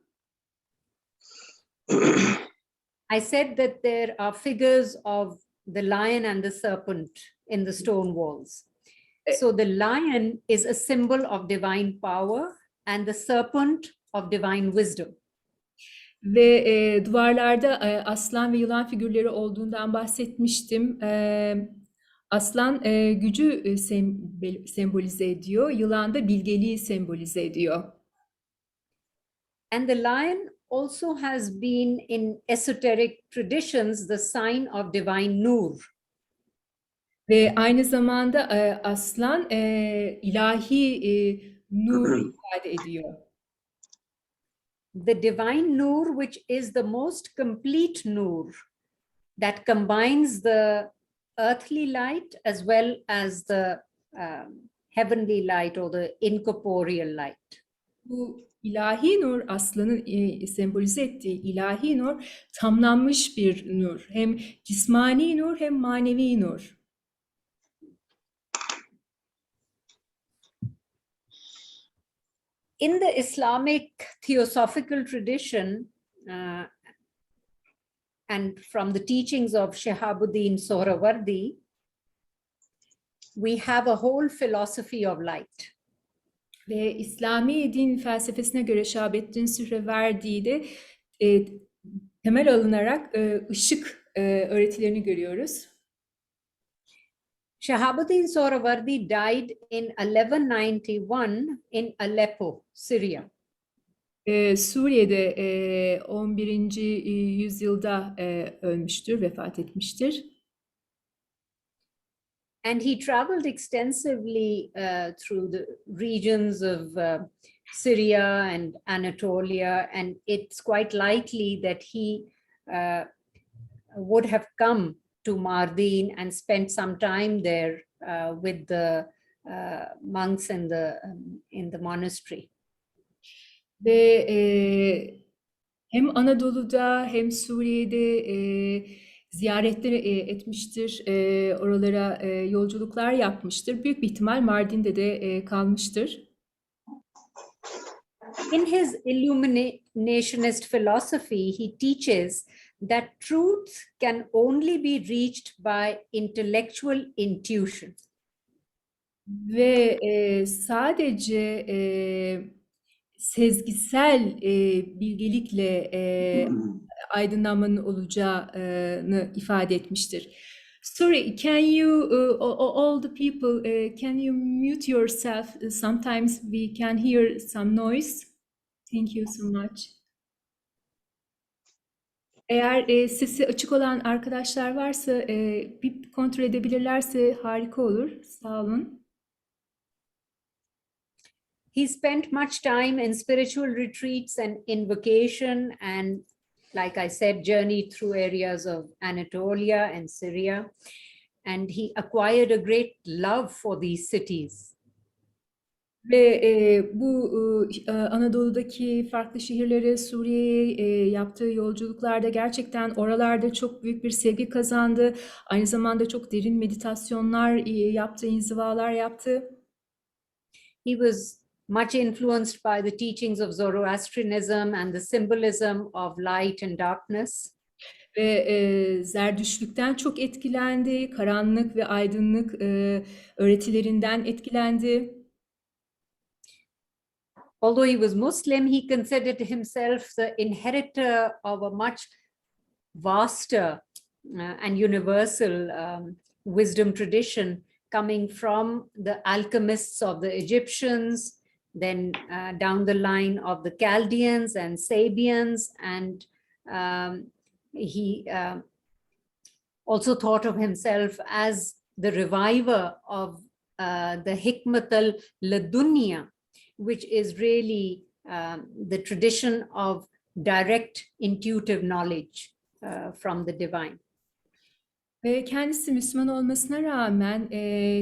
I said that there are figures of the lion and the serpent in the stone walls. So the lion is a symbol of divine power and the serpent of divine wisdom.
Ve duvarlarda aslan ve yılan figürleri olduğundan bahsetmiştim. Aslan gücü sembolize ediyor, yılan da bilgeliği sembolize ediyor.
And the lion also has been in esoteric traditions the sign of divine nur.
Ve aynı zamanda aslan ilahi nuru ifade ediyor.
The divine nur, which is the most complete nur that combines the earthly light as well as the heavenly light or the incorporeal light.
Bu ilahi nur, aslanın sembolize ettiği ilahi nur tamlanmış bir nur. Hem cismani nur hem manevi nur.
In the Islamic theosophical tradition, and from the teachings of Shahabuddin Sohrawardi, we have a whole philosophy of light.
Ve İslami din felsefesine göre Şahabettin Sühreverdi'de temel alınarak ışık öğretilerini görüyoruz.
Shahabuddin Sohrawardi died in 1191 in Aleppo, Syria.
Suriye'de 11. yüzyılda ölmüştür, vefat etmiştir.
And he traveled extensively through the regions of Syria and Anatolia, and it's quite likely that he would have come to Mardin and spent some time there with the monks in the monastery.
Ve hem Anadolu'da hem Suriye'de ziyaretler etmiştir, oralara yolculuklar yapmıştır. Büyük bir ihtimal Mardin'de de kalmıştır.
In his illuminationist philosophy, he teaches that truth can only be reached by intellectual intuition.
Ve sadece sezgisel bilgelikle aydınlanmanın olacağını ifade etmiştir. Sorry, can you, all the people, can you mute yourself? Sometimes we can hear some noise. Thank you so much. Eğer sesi açık olan arkadaşlar varsa bir kontrol edebilirlerse harika olur. Sağ olun.
He spent much time in spiritual retreats and invocation, and like I said, journeyed through areas of Anatolia and Syria. And he acquired a great love for these cities.
Ve bu Anadolu'daki farklı şehirlere, Suriye'ye yaptığı yolculuklarda gerçekten oralarda çok büyük bir sevgi kazandı. Aynı zamanda çok derin meditasyonlar yaptı, inzivalar yaptı.
He was much influenced by the teachings of Zoroastrianism and the symbolism of light and darkness.
Ve Zerdüştlükten çok etkilendi, karanlık ve aydınlık öğretilerinden etkilendi.
Although he was Muslim, he considered himself the inheritor of a much vaster and universal wisdom tradition coming from the alchemists of the Egyptians, then down the line of the Chaldeans and Sabians, and he also thought of himself as the reviver of the Hikmat al-Ladunya, which is really the tradition of direct intuitive knowledge from the divine.
Ve kendisi Müslüman olmasına rağmen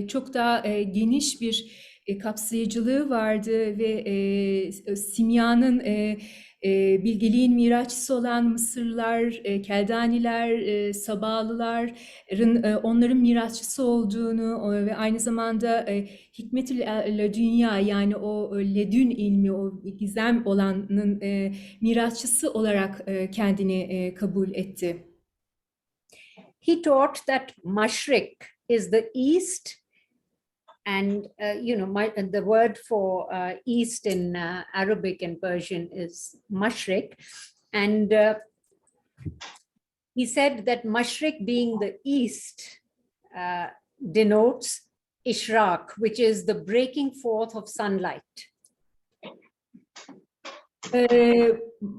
çok daha geniş bir kapsayıcılığı vardı ve simyanın, bilgeliğin miraççısı olan Mısırlılar, Keldaniler, Sabalıların onların miraççısı olduğunu ve aynı zamanda hikmet-ül ledünya, yani o ledün ilmi, o gizem olanın miraççısı olarak kendini kabul etti.
He taught that Mashriq is the east, and the word for east in Arabic and Persian is Mashriq, and he said that Mashriq, being the east, denotes Ishraq, which is the breaking forth of sunlight.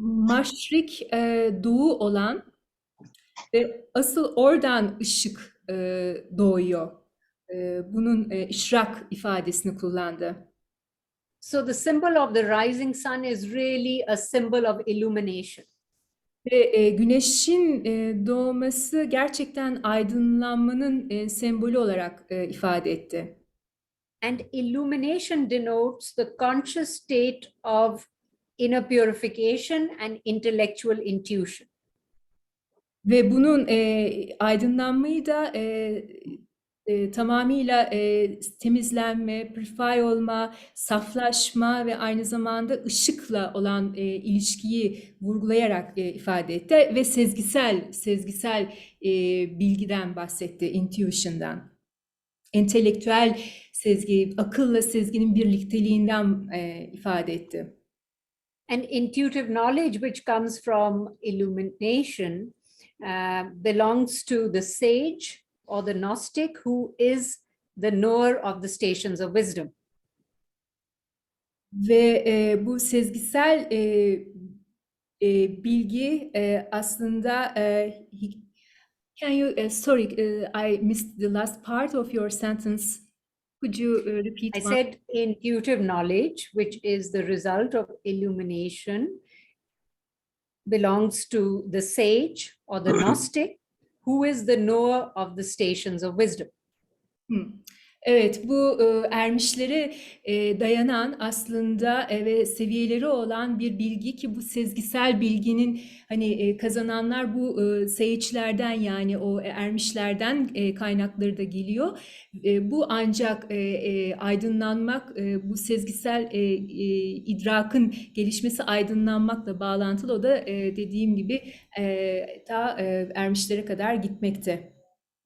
Maşrik doğu olan ve asıl oradan ışık doğuyor. Bunun işrak ifadesini kullandı.
So the symbol of the rising sun is really a symbol of illumination.
Ve güneşin doğması gerçekten aydınlanmanın sembolü olarak ifade etti.
And illumination denotes the conscious state of inner purification and intellectual intuition.
Ve bunun aydınlanmayı da tamamıyla temizlenme, purify olma, saflaşma ve aynı zamanda ışıkla olan ilişkiyi vurgulayarak ifade etti ve sezgisel bilgiden bahsetti, intuition'dan. Entelektüel sezgi, akılla sezginin birlikteliğinden ifade etti.
And intuitive knowledge, which comes from illumination, belongs to the sage or the Gnostic, who is the knower of the stations of wisdom.
Ve bu sezgisel bilgi aslında can you sorry I missed the last part of your sentence. Could you repeat?
I said intuitive knowledge, which is the result of illumination, belongs to the sage or the Gnostic, who is the knower of the stations of wisdom.
Evet, bu ermişlere dayanan aslında ve seviyeleri olan bir bilgi ki bu sezgisel bilginin hani kazananlar bu seyiçlerden yani o ermişlerden kaynakları da geliyor. Bu ancak aydınlanmak, bu sezgisel idrakın gelişmesi aydınlanmakla bağlantılı. O da dediğim gibi ta ermişlere kadar gitmekte.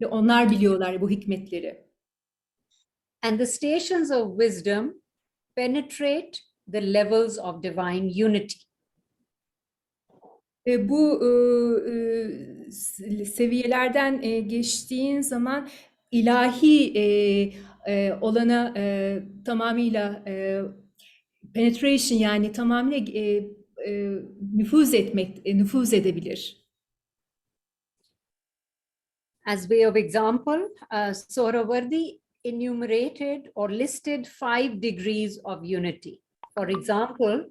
Ve onlar biliyorlar bu hikmetleri.
And the stations of wisdom penetrate the levels of divine unity.
Bu seviyelerden geçtiğin zaman ilahi olana tamamıyla penetration yani tamamıyla nüfuz etmek, nüfuz edebilir.
As way of example, Sohrawardi enumerated or listed 5 degrees of unity. For example,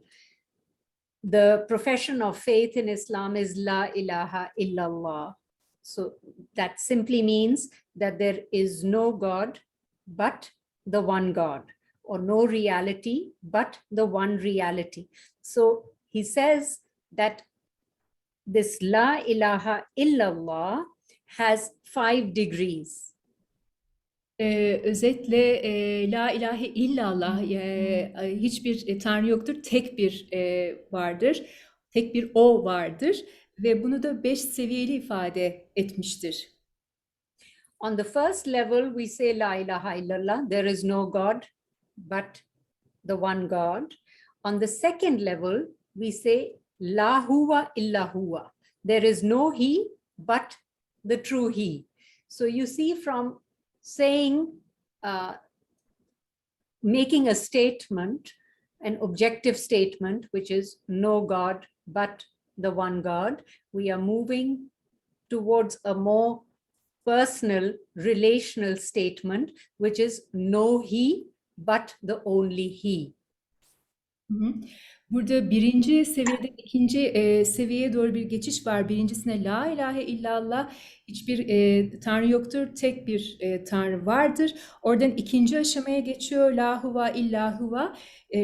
the profession of faith in Islam is La ilaha illallah. So that simply means that there is no God but the one God, or no reality but the one reality. So he says that this La ilaha illallah has 5 degrees.
Özetle La ilahe illallah hiçbir tanrı yoktur, tek bir vardır, tek bir o vardır ve bunu da 5 seviyeli ifade etmiştir.
On the first level, we say La ilaha illallah, there is no God but the one God. On the second level, we say La huwa illa huwa, there is no he but the true he. So you see, from saying, making a statement, an objective statement, which is no God but the one God, we are moving towards a more personal, relational statement, which is no he but the only he.
Burada birinci seviyeden ikinci seviyeye doğru bir geçiş var. Birincisine La ilahe illallah, hiçbir tanrı yoktur, tek bir tanrı vardır. Oradan ikinci aşamaya geçiyor. La huve illa huve,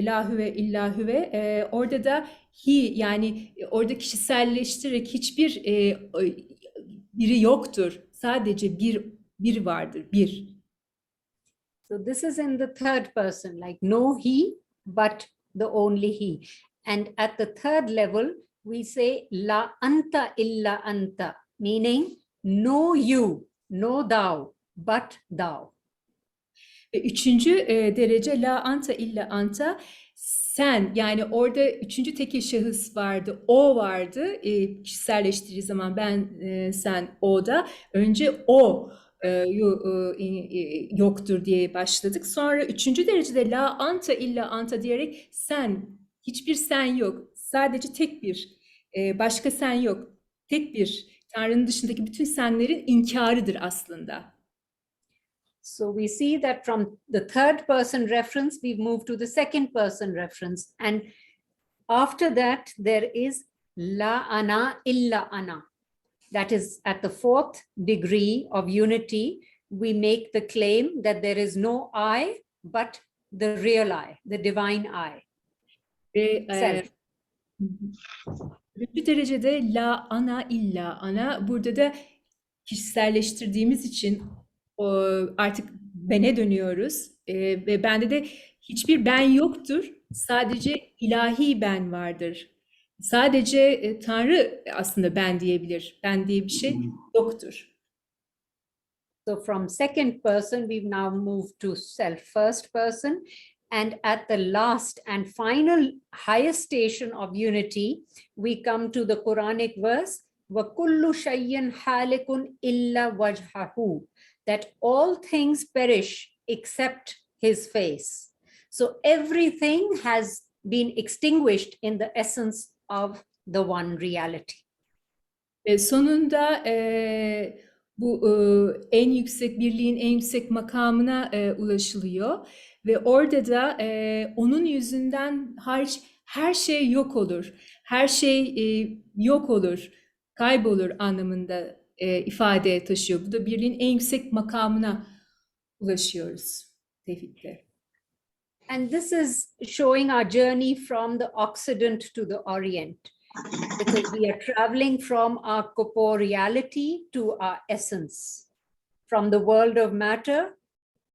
la huve illa huve. Orada da he yani orada kişiselleştirerek hiçbir biri yoktur. Sadece bir vardır, bir.
So this is in the third person, like no he but the only he. And at the third level, we say La anta illa anta, meaning no you, no thou, but thou.
Üçüncü derece La anta illa anta, sen yani orada üçüncü tekil şahıs vardı, o vardı. Kişiselleştirdiği zaman ben, sen, o da önce o yoktur diye başladık. Sonra üçüncü derecede La anta illa anta diyerek sen, hiçbir sen yok. Sadece tek bir, başka sen yok. Tek bir, Tanrı'nın dışındaki bütün senlerin inkarıdır aslında.
So we see that from the third person reference, we've moved to the second person reference. And after that, there is La ana illa ana. That is at the fourth degree of unity. We make the claim that there is no I, but the real I, the divine I.
Ve
Self.
üçüncü derecede La ana illa ana. Burada da kişiselleştirdiğimiz için artık bene dönüyoruz. Ve bende de hiçbir ben yoktur. Sadece ilahi ben vardır. Sadece Tanrı aslında ben diyebilir. Ben diye bir şey yoktur.
So from second person, we've now moved to self, first person. And at the last and final highest station of unity, we come to the Quranic verse, وَكُلُّ شَيْءٍ حَالِكٌ إِلَّا وَجْهَهُ, that all things perish except his face. So everything has been extinguished in the essence of the one reality.
Sonunda bu en yüksek birliğin en yüksek makamına ulaşılıyor ve orada da onun yüzünden hariç her şey yok olur. Her şey yok olur, kaybolur anlamında ifade taşıyor. Bu da birliğin en yüksek makamına ulaşıyoruz tevhidde.
And this is showing our journey from the Occident to the Orient, because we are traveling from our corporeality to our essence, from the world of matter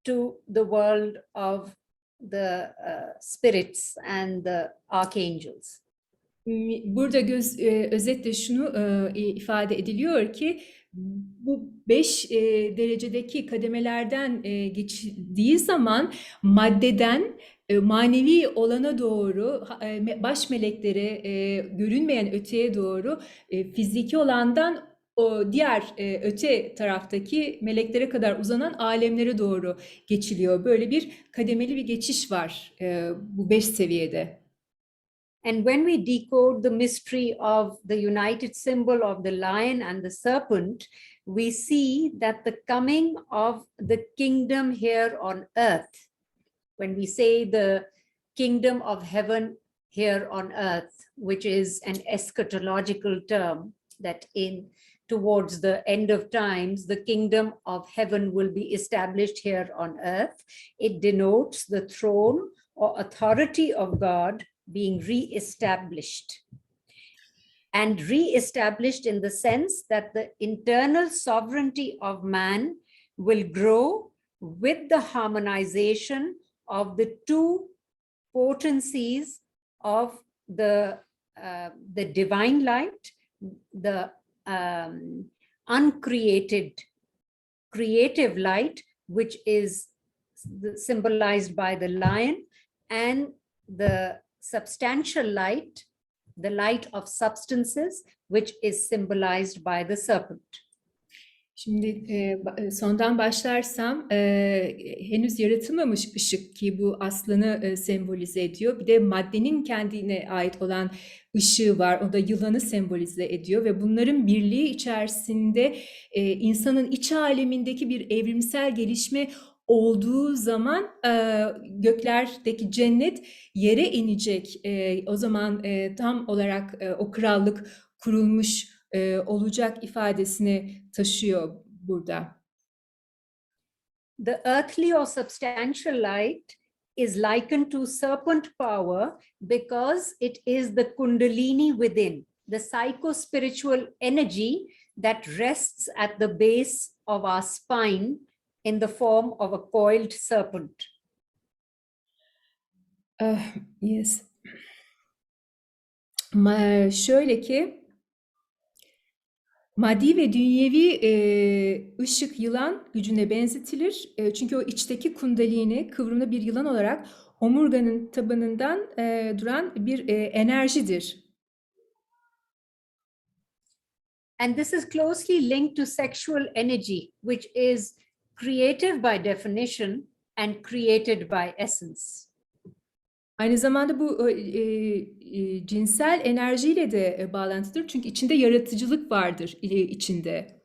to the world of the spirits and the archangels.
Burada özetle şunu ifade ediliyor ki bu 5 derecedeki kademelerden geçildiği zaman maddeden manevi olana doğru, baş meleklere, görünmeyen öteye doğru, fiziki olandan o diğer öte taraftaki meleklere kadar uzanan alemlere doğru geçiliyor. Böyle bir kademeli bir geçiş var bu 5 seviyede.
And when we decode the mystery of the united symbol of the lion and the serpent, we see that the coming of the kingdom here on earth, when we say the kingdom of heaven here on earth, which is an eschatological term, that towards the end of times, the kingdom of heaven will be established here on earth. It denotes the throne or authority of God being re-established. And re-established in the sense that the internal sovereignty of man will grow with the harmonization of the two potencies of the divine light, the uncreated creative light, which is symbolized by the lion, and the substantial light, the light of substances, which is symbolized by the serpent.
Şimdi sondan başlarsam henüz yaratılmamış ışık ki bu aslanı sembolize ediyor. Bir de maddenin kendine ait olan ışığı var. O da yılanı sembolize ediyor ve bunların birliği içerisinde insanın iç alemindeki bir evrimsel gelişme olduğu zaman göklerdeki cennet yere inecek. O zaman tam olarak o krallık kurulmuş olacak ifadesini taşıyor burada.
The earthly or substantial light is likened to serpent power because it is the kundalini within, the psycho-spiritual energy that rests at the base of our spine in the form of a coiled serpent.
Yes. Şöyle ki maddi ve dünyevi ışık yılan gücüne benzetilir. Çünkü o içteki kundalini kıvrımlı bir yılan olarak omurganın tabanından duran bir enerjidir.
And this is closely linked to sexual energy, which is creative by definition and created by essence.
Aynı zamanda bu cinsel enerjiyle de bağlantıdır. Çünkü içinde yaratıcılık vardır içinde.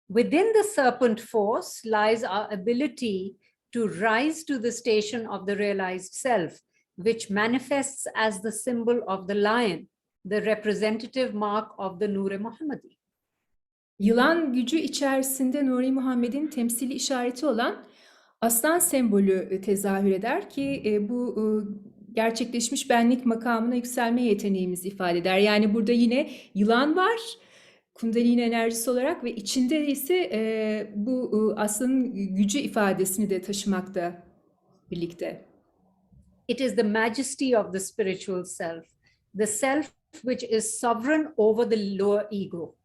Within the serpent force lies our ability to rise to the station of the realized self, which manifests as the symbol of the lion, the representative mark of the Nur-i Muhammadi.
Yılan gücü içerisinde Nur-i Muhammed'in temsili işareti olan aslan sembolü tezahür eder ki bu gerçekleşmiş benlik makamına yükselme yeteneğimizi ifade eder. Yani burada yine yılan var, kundalini enerjisi olarak ve içinde ise bu aslanın gücü ifadesini de taşımakta birlikte.
It is the majesty of the spiritual self, the self which is sovereign over the lower ego.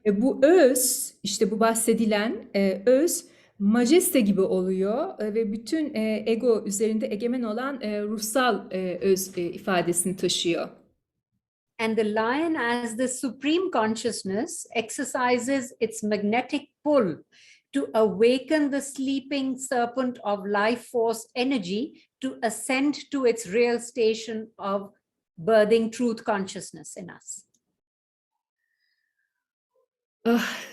Bu öz, işte bu bahsedilen öz, majeste gibi oluyor ve bütün ego üzerinde egemen olan ruhsal öz ifadesini taşıyor.
And the lion as the supreme consciousness exercises its magnetic pull to awaken the sleeping serpent of life force energy to ascend to its real station of birthing truth consciousness in us.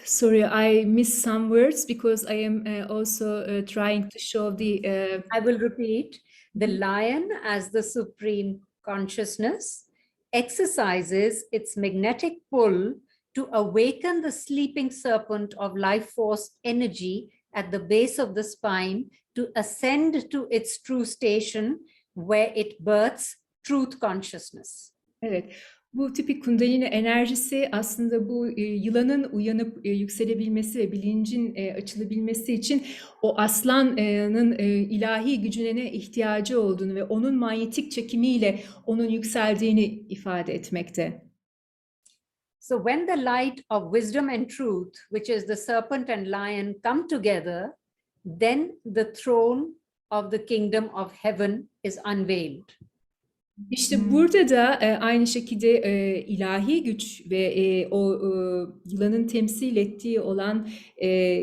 Sorry, I missed some words because I am also trying to show the...
I will repeat. The lion as the supreme consciousness exercises its magnetic pull to awaken the sleeping serpent of life force energy at the base of the spine to ascend to its true station where it births truth consciousness.
Evet, bu tipik kundalini enerjisi aslında bu yılanın uyanıp yükselebilmesi ve bilincin açılabilmesi için o aslanın ilahi gücüne ihtiyacı olduğunu ve onun manyetik çekimiyle onun yükseldiğini ifade etmekte.
So when the light of wisdom and truth, which is the serpent and lion, come together, then the throne of the kingdom of heaven is unveiled.
İşte burada da aynı şekilde ilahi güç ve o yılanın temsil ettiği olan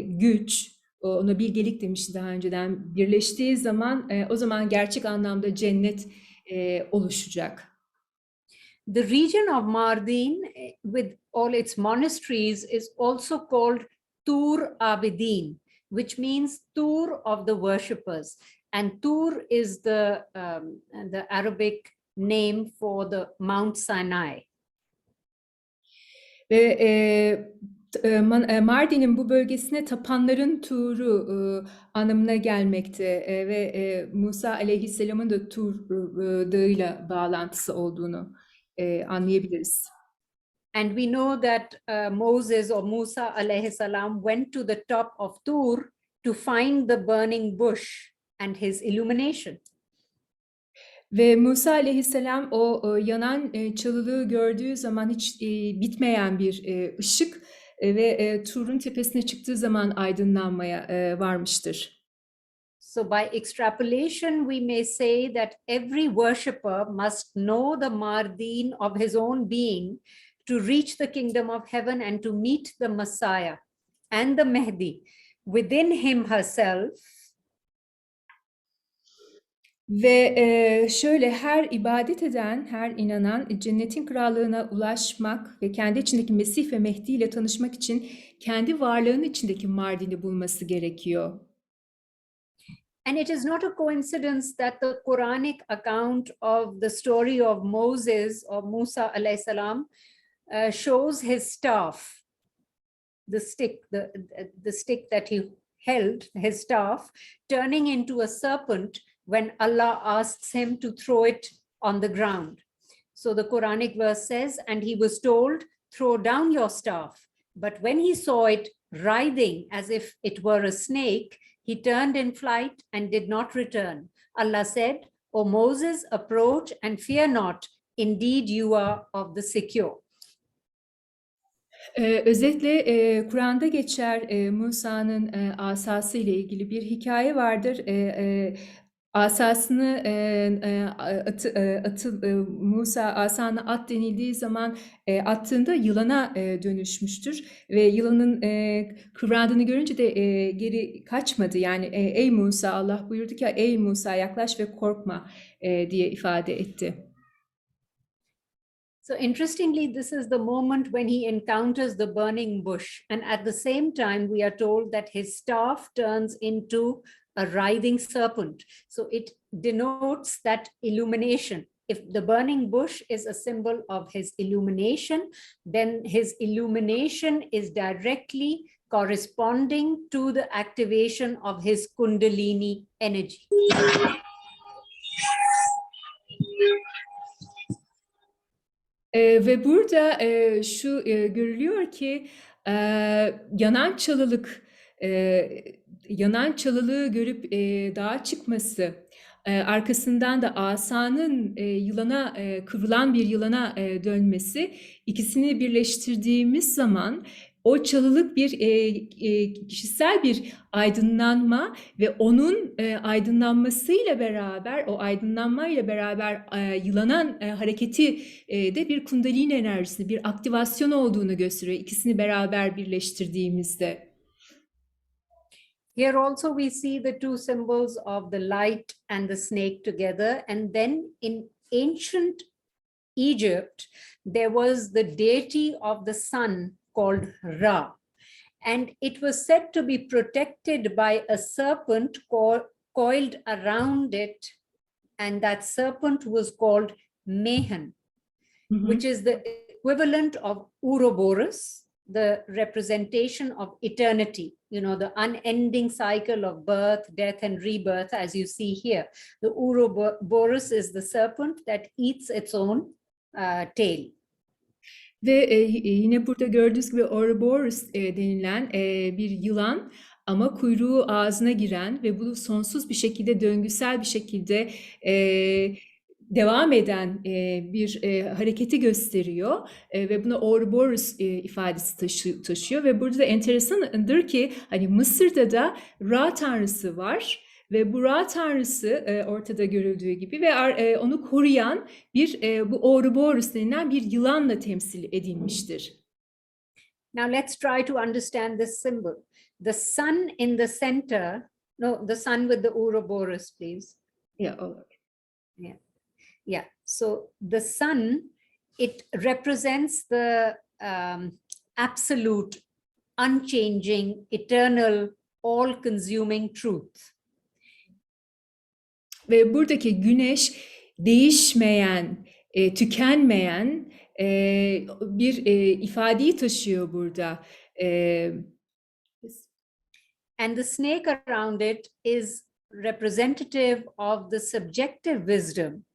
güç, ona bilgelik demişti daha önceden, birleştiği zaman o zaman gerçek anlamda cennet oluşacak.
The region of Mardin, with all its monasteries, is also called Tur Abidin, which means Tur of the worshippers. And Tur is the Arabic name for the Mount Sinai.
Ve Mardin'in bu bölgesine tapanların Tur'u anlamına gelmekte ve Musa Aleyhisselam'ın da Tur dağıyla bağlantısı olduğunu anlayabiliriz.
And we know that Moses or Musa alayhi salam went to the top of Tur to find the burning bush and his illumination.
Ve Musa Aleyhisselam o yanan çalılığı gördüğü zaman hiç bitmeyen bir ışık ve Tur'un tepesine çıktığı zaman aydınlanmaya varmıştır.
So by extrapolation, we may say that every worshipper must know the Mardin of his own being to reach the kingdom of heaven and to meet the Messiah and the Mahdi within him herself.
Ve şöyle her ibadet eden, her inanan cennetin krallığına ulaşmak ve kendi içindeki Mesih ve Mehdi ile tanışmak için kendi varlığının içindeki Mardin'i bulması gerekiyor.
And it is not a coincidence that the Quranic account of the story of Moses or Musa alayhi salam shows his staff, the stick that he held, his staff, turning into a serpent when Allah asks him to throw it on the ground. So the Quranic verse says, and he was told, throw down your staff. But when he saw it writhing as if it were a snake, he turned in flight and did not return. Allah said, O Moses, approach and fear not. Indeed, you are of the secure.
Özetle Kur'an'da geçer Musa'nın asası ile ilgili bir hikaye vardır. Asasını Musa asana at denildiği zaman attığında yılana dönüşmüştür ve yılanın kıvrandığını görünce de geri kaçmadı. Yani ey Musa, Allah buyurdu ki ey Musa yaklaş ve korkma diye ifade etti.
So interestingly, this is the moment when he encounters the burning bush. And at the same time, we are told that his staff turns into a writhing serpent. So it denotes that illumination. If the burning bush is a symbol of his illumination, then his illumination is directly corresponding to the activation of his Kundalini energy.
Ve burada şu görülüyor ki yanan çalılığı görüp dağa çıkması, arkasından da asanın kıvrılan bir yılana dönmesi, ikisini birleştirdiğimiz zaman o çalılık bir kişisel bir aydınlanma ve onun aydınlanmasıyla beraber, o aydınlanmayla beraber yılanan hareketi de bir kundalini enerjisini, bir aktivasyon olduğunu gösteriyor. İkisini beraber birleştirdiğimizde.
Here also we see the two symbols of the light and the snake together. And then in ancient Egypt, there was the deity of the sun called Ra. And it was said to be protected by a serpent coiled around it. And that serpent was called Mehen, which is the equivalent of Ouroboros. the representation of eternity, the unending cycle of birth, death, and rebirth, as you see here. The Ouroboros is the serpent that eats its own tail.
Ve yine burada gördüğünüz gibi Ouroboros denilen bir yılan ama kuyruğu ağzına giren ve bunu sonsuz bir şekilde, döngüsel bir şekilde devam eden bir hareketi gösteriyor ve buna Ouroboros ifadesi taşıyor ve burada da enteresandır ki hani Mısır'da da Ra tanrısı var ve bu Ra tanrısı ortada görüldüğü gibi ve onu koruyan bu Ouroboros denilen bir yılanla temsil edilmiştir.
Now let's try to understand this symbol. The sun in the center, the sun with the Ouroboros, please.
Yeah, all right.
Yeah. So the sun, it represents the absolute, unchanging, eternal, all-consuming truth.
Ve buradaki güneş değişmeyen, tükenmeyen bir ifadeyi taşıyor burada.
And the snake around it is representative of the subjective wisdom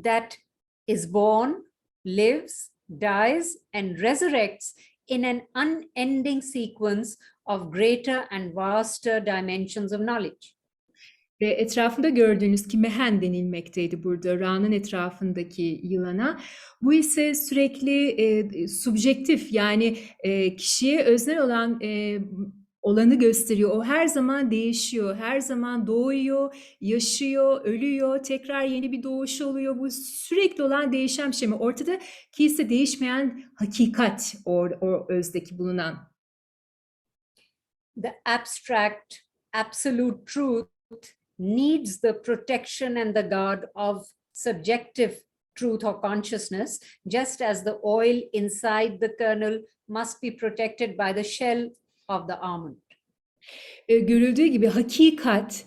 that is born, lives, dies, and resurrects in an unending sequence of greater and vaster dimensions of knowledge.
Ve etrafında gördüğünüz ki mehen denilmekteydi burada Ra'nın etrafındaki yılana. Bu ise sürekli subjektif yani kişiye öznel olan olanı gösteriyor. O her zaman değişiyor, her zaman doğuyor, yaşıyor, ölüyor, tekrar yeni bir doğuş oluyor. Bu sürekli olan değişen bir şey mi? Ortada ki ise değişmeyen hakikat o özdeki bulunan.
The abstract, absolute truth needs the protection and the guard of subjective truth or consciousness, just as the oil inside the kernel must be protected by the shell of the almond.
Görüldüğü gibi hakikat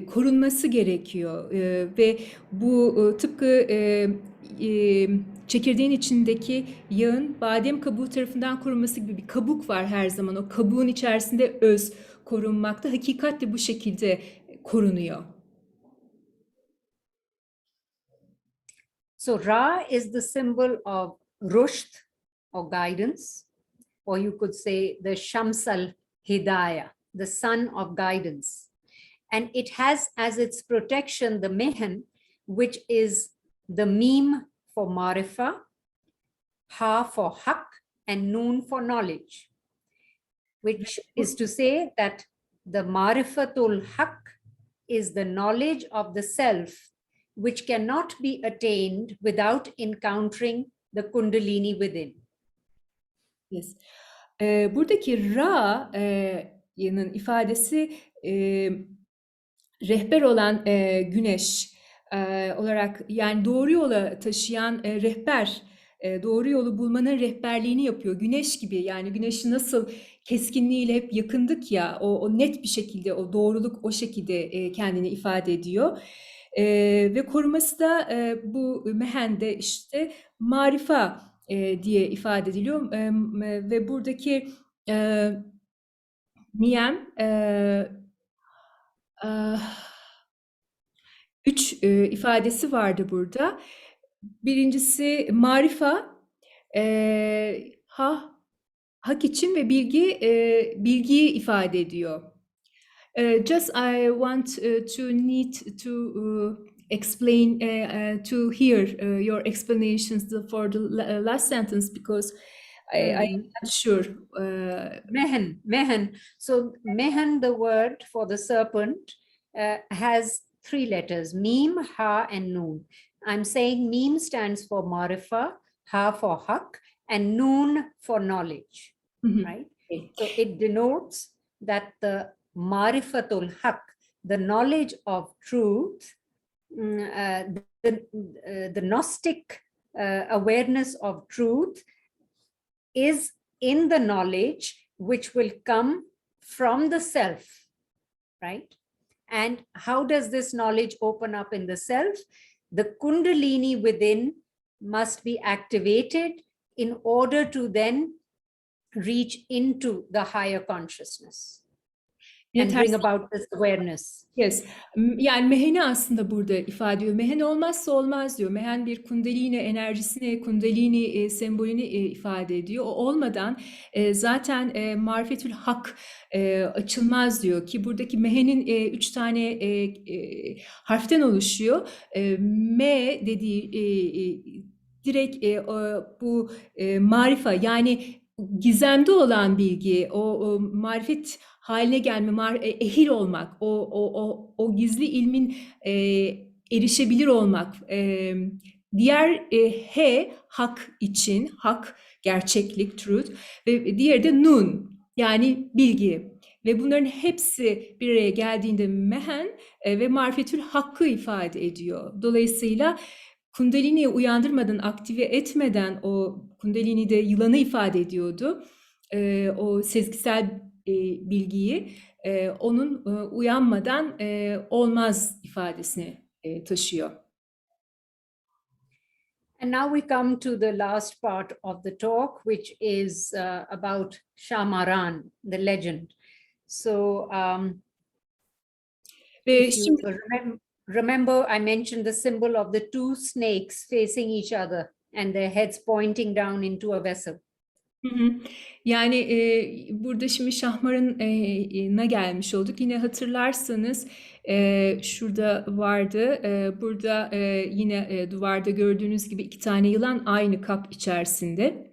korunması gerekiyor ve bu tıpkı çekirdeğin içindeki yağın badem kabuğu tarafından korunması gibi bir kabuk var her zaman. O kabuğun içerisinde öz korunmakta. Hakikat de bu şekilde korunuyor.
So Ra is the symbol of rushd or guidance, or you could say the Shams al-Hidayah, the sun of guidance. And it has as its protection the Mehen, which is the Mim for Marifa, Ha for Haq, and Noon for knowledge, which is to say that the Marifatul Haq is the knowledge of the self, which cannot be attained without encountering the Kundalini within.
Yes. Buradaki Ra'nın ifadesi rehber olan güneş olarak yani doğru yola taşıyan rehber, doğru yolu bulmanın rehberliğini yapıyor. Güneş gibi yani güneşi nasıl keskinliğiyle hep yakındık ya o net bir şekilde o doğruluk o şekilde kendini ifade ediyor. Ve koruması da bu mehende işte marifa diye ifade ediliyor ve buradaki niyem 3 ifadesi vardı burada. Birincisi marifa, hak için ve bilgiyi ifade ediyor. Just I want to explain to hear your explanations for the last sentence because I'm not sure.
Mehen. So Mehen, the word for the serpent, has 3 letters: Mim, Ha, and Noon. I'm saying Mim stands for Marifa, Ha for Haq, and Noon for knowledge, right? So it denotes that the Marifatul Haq, the knowledge of truth, the Gnostic awareness of truth is in the knowledge which will come from the self, right? And how does this knowledge open up in the self? The Kundalini within must be activated in order to then reach into the higher consciousness
Yine
and bring about this awareness.
Yes. Yani meheni aslında burada ifade ediyor. Mehen olmazsa olmaz diyor. Mehen bir kundalini enerjisini, kundalini sembolünü ifade ediyor. O olmadan zaten marifetül hak açılmaz diyor ki buradaki mehenin 3 tane harften oluşuyor. M dediği direkt bu marifa yani gizemde olan bilgi, o marifet haline gelme, ehil olmak, o gizli ilmin erişebilir olmak. Diğer H hak için, hak gerçeklik, truth ve diğeri de nun yani bilgi. Ve bunların hepsi bir araya geldiğinde mehen ve marifetül hakkı ifade ediyor. Dolayısıyla Kundalini'yi uyandırmadan, aktive etmeden o Kundalini de yılanı ifade ediyordu. O sezgisel bilgiyi onun uyanmadan olmaz ifadesini taşıyor.
And now we come to the last part of the talk, which is about Shahmaran, the legend. So if you remember, I mentioned the symbol of the two snakes facing each other and their heads pointing down into a vessel.
Yani burada şimdi Şahmaran'a gelmiş olduk. Yine hatırlarsanız şurada vardı. Burada yine duvarda gördüğünüz gibi 2 tane yılan aynı kap içerisinde.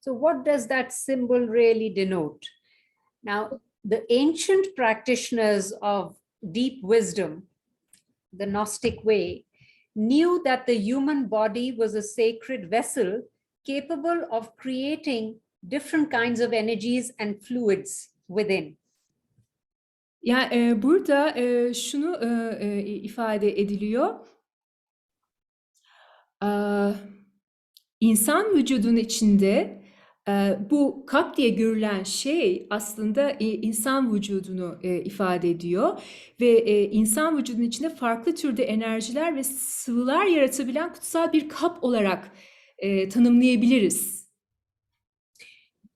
So what does that symbol really denote? Now, the ancient practitioners of deep wisdom, the Gnostic way, knew that the human body was a sacred vessel capable of creating different kinds of energies and fluids within.
Yani burada şunu ifade ediliyor. İnsan vücudunun içinde bu kap diye görülen şey aslında insan vücudunu ifade ediyor ve insan vücudunun içinde farklı türde enerjiler ve sıvılar yaratabilen kutsal bir kap olarak tanımlayabiliriz.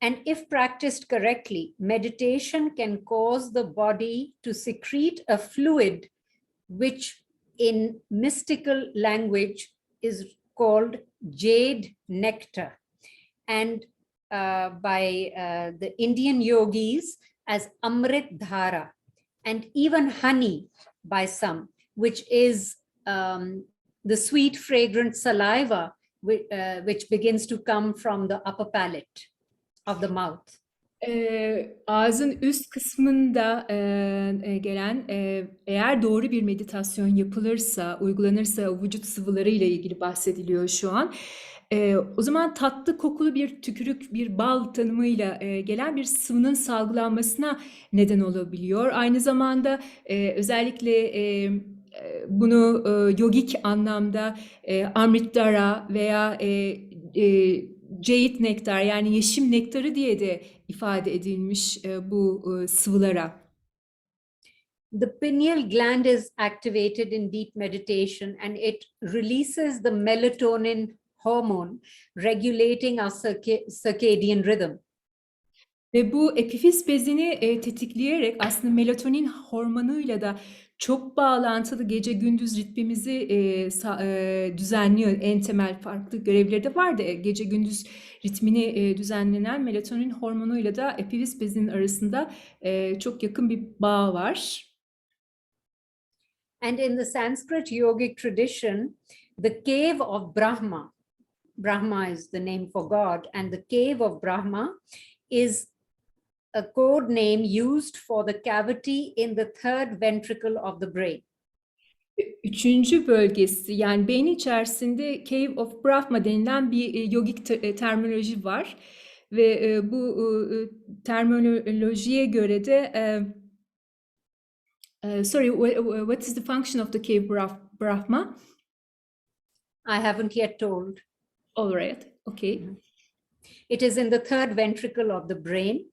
And if practiced correctly, meditation can cause the body to secrete a fluid, which in mystical language is called jade nectar. And by the Indian yogis as Amrit Dhara, and even honey by some, which is the sweet, fragrant saliva which begins to come from the upper palate of the mouth.
Ağzın üst kısmında gelen eğer doğru bir meditasyon yapılırsa, uygulanırsa vücut sıvıları ile ilgili bahsediliyor şu an. O zaman tatlı kokulu bir tükürük, bir bal tanımıyla gelen bir sıvının salgılanmasına neden olabiliyor. Aynı zamanda özellikle bunu yogik anlamda amritdara veya jade nektar yani yeşim nektarı diye de ifade edilmiş bu sıvılara.
The pineal gland is activated in deep meditation and it releases the melatonin hormone regulating our circadian rhythm.
Ve bu epifiz bezini tetikleyerek aslında melatonin hormonuyla da çok bağlantılı gece gündüz ritmimizi düzenliyor. En temel farklı görevleri de var da gece gündüz ritmini düzenlenen melatonin hormonuyla da epifiz bezinin arasında çok yakın bir bağ var.
And in the Sanskrit yogic tradition, the cave of Brahma, Brahma is the name for God, and the cave of Brahma is a code name used for the cavity in the third ventricle of the brain.
Üçüncü bölgesi yani beyin içerisinde Cave of Brahma denilen bir yogik terminoloji var ve bu terminolojiye göre de sorry, what is the function of the Cave Brahma?
I haven't yet told.
All right, okay.
It is in the third ventricle of the brain,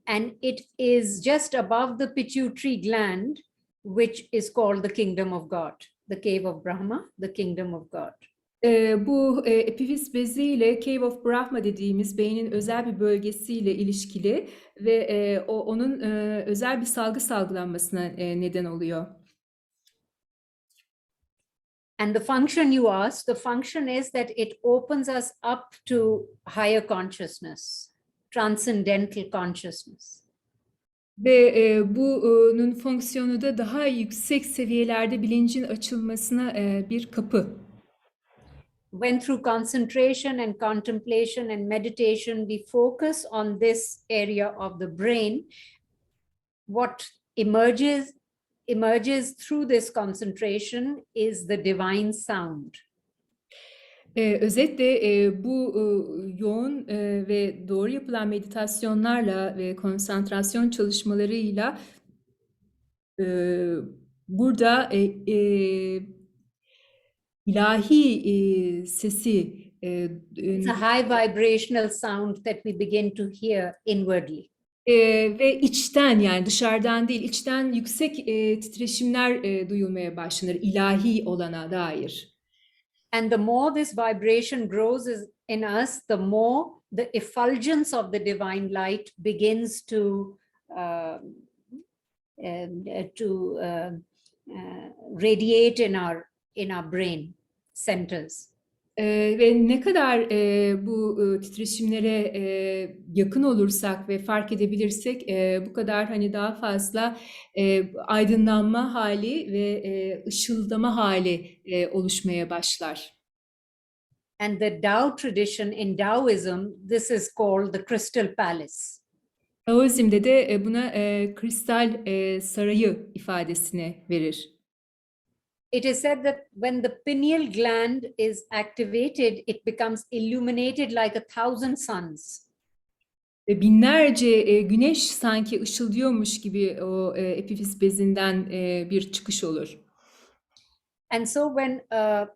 and it is just above the pituitary gland, which is called the kingdom of God. The cave of Brahma, the kingdom of God.
Bu epifiz bezi ile Cave of Brahma dediğimiz beynin özel bir bölgesiyle ilişkili ve onun özel bir salgı salgılanmasına neden oluyor.
And the function you asked, the function is that it opens us up to higher consciousness, transcendental consciousness.
Ve bunun fonksiyonu da daha yüksek seviyelerde bilincin açılmasına bir kapı.
When through concentration and contemplation and meditation, we focus on this area of the brain, what emerges through this concentration is the divine sound.
Özetle bu yoğun ve doğru yapılan meditasyonlarla ve konsantrasyon çalışmalarıyla burada ilahi sesi
It's a high vibrational sound that we begin to hear inwardly.
Ve içten, yani dışarıdan değil, içten yüksek titreşimler duyulmaya başlanır ilahi olana dair.
And the more this vibration grows in us, the more the effulgence of the divine light begins to radiate in our brain centers.
Ve ne kadar bu titreşimlere yakın olursak ve fark edebilirsek bu kadar hani daha fazla aydınlanma hali ve ışıldama hali oluşmaya başlar.
And the Tao tradition in Taoism, this is called the Crystal Palace.
Taoizm'de de buna kristal sarayı ifadesini verir.
It is said that when the pineal gland is activated, it becomes illuminated like 1,000 suns.
Binlerce güneş sanki ışıldıyormuş gibi o epifiz bezinden bir çıkış olur.
And so when a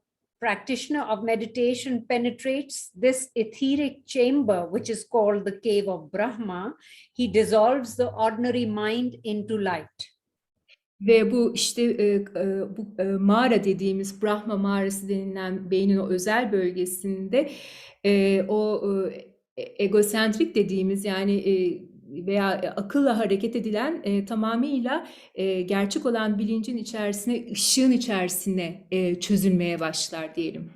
practitioner of meditation penetrates this etheric chamber, which is called the cave of Brahma, he dissolves the ordinary mind into light.
Ve bu işte bu mağara dediğimiz Brahma mağarası denilen beynin o özel bölgesinde o egosentrik dediğimiz yani veya akılla hareket edilen tamamıyla gerçek olan bilincin içerisine, ışığın içerisine çözülmeye başlar diyelim.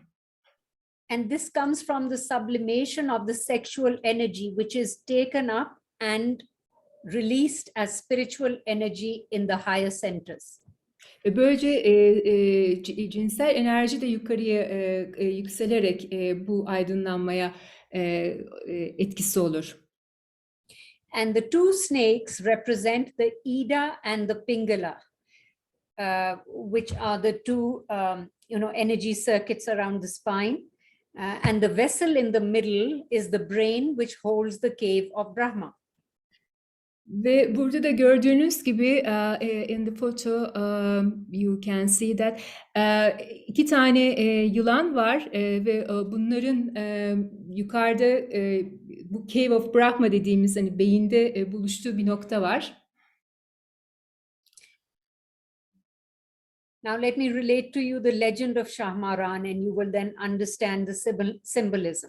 And this comes from the sublimation of the sexual energy, which is taken up and released as spiritual energy in the higher centers.
Böylece cinsel enerji de yukarıya yükselerek bu aydınlanmaya etkisi olur.
And the two snakes represent the Ida and the Pingala, which are the two, energy circuits around the spine. And the vessel in the middle is the brain, which holds the cave of Brahma.
Ve burada da gördüğünüz gibi in the photo you can see that iki tane yılan var ve bunların yukarıda bu Cave of Brahma dediğimiz hani beyinde buluştuğu bir nokta var.
Now let me relate to you the legend of Shahmaran, and you will then understand the symbolism.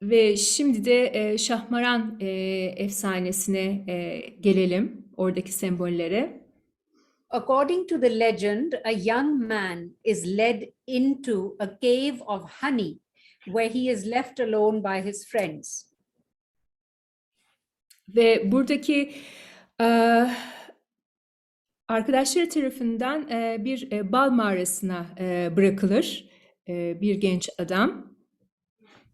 Ve şimdi de Şahmaran efsanesine gelelim, oradaki sembollere.
According to the legend, a young man is led into a cave of honey where he is left alone by his friends.
Ve buradaki arkadaşları tarafından bir bal mağarasına bırakılır bir genç adam.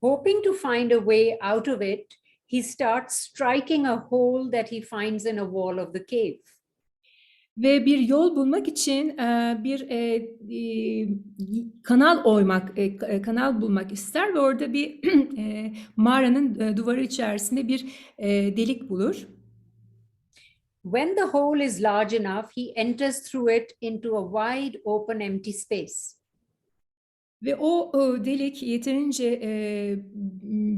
Hoping to find a way out of it, he starts striking a hole that he finds in a wall of the cave.
Ve bir yol bulmak için bir kanal kanal bulmak ister ve orada bir mağaranın duvarı içerisinde bir delik bulur.
When the hole is large enough, he enters through it into a wide open empty space.
Ve o delik yeterince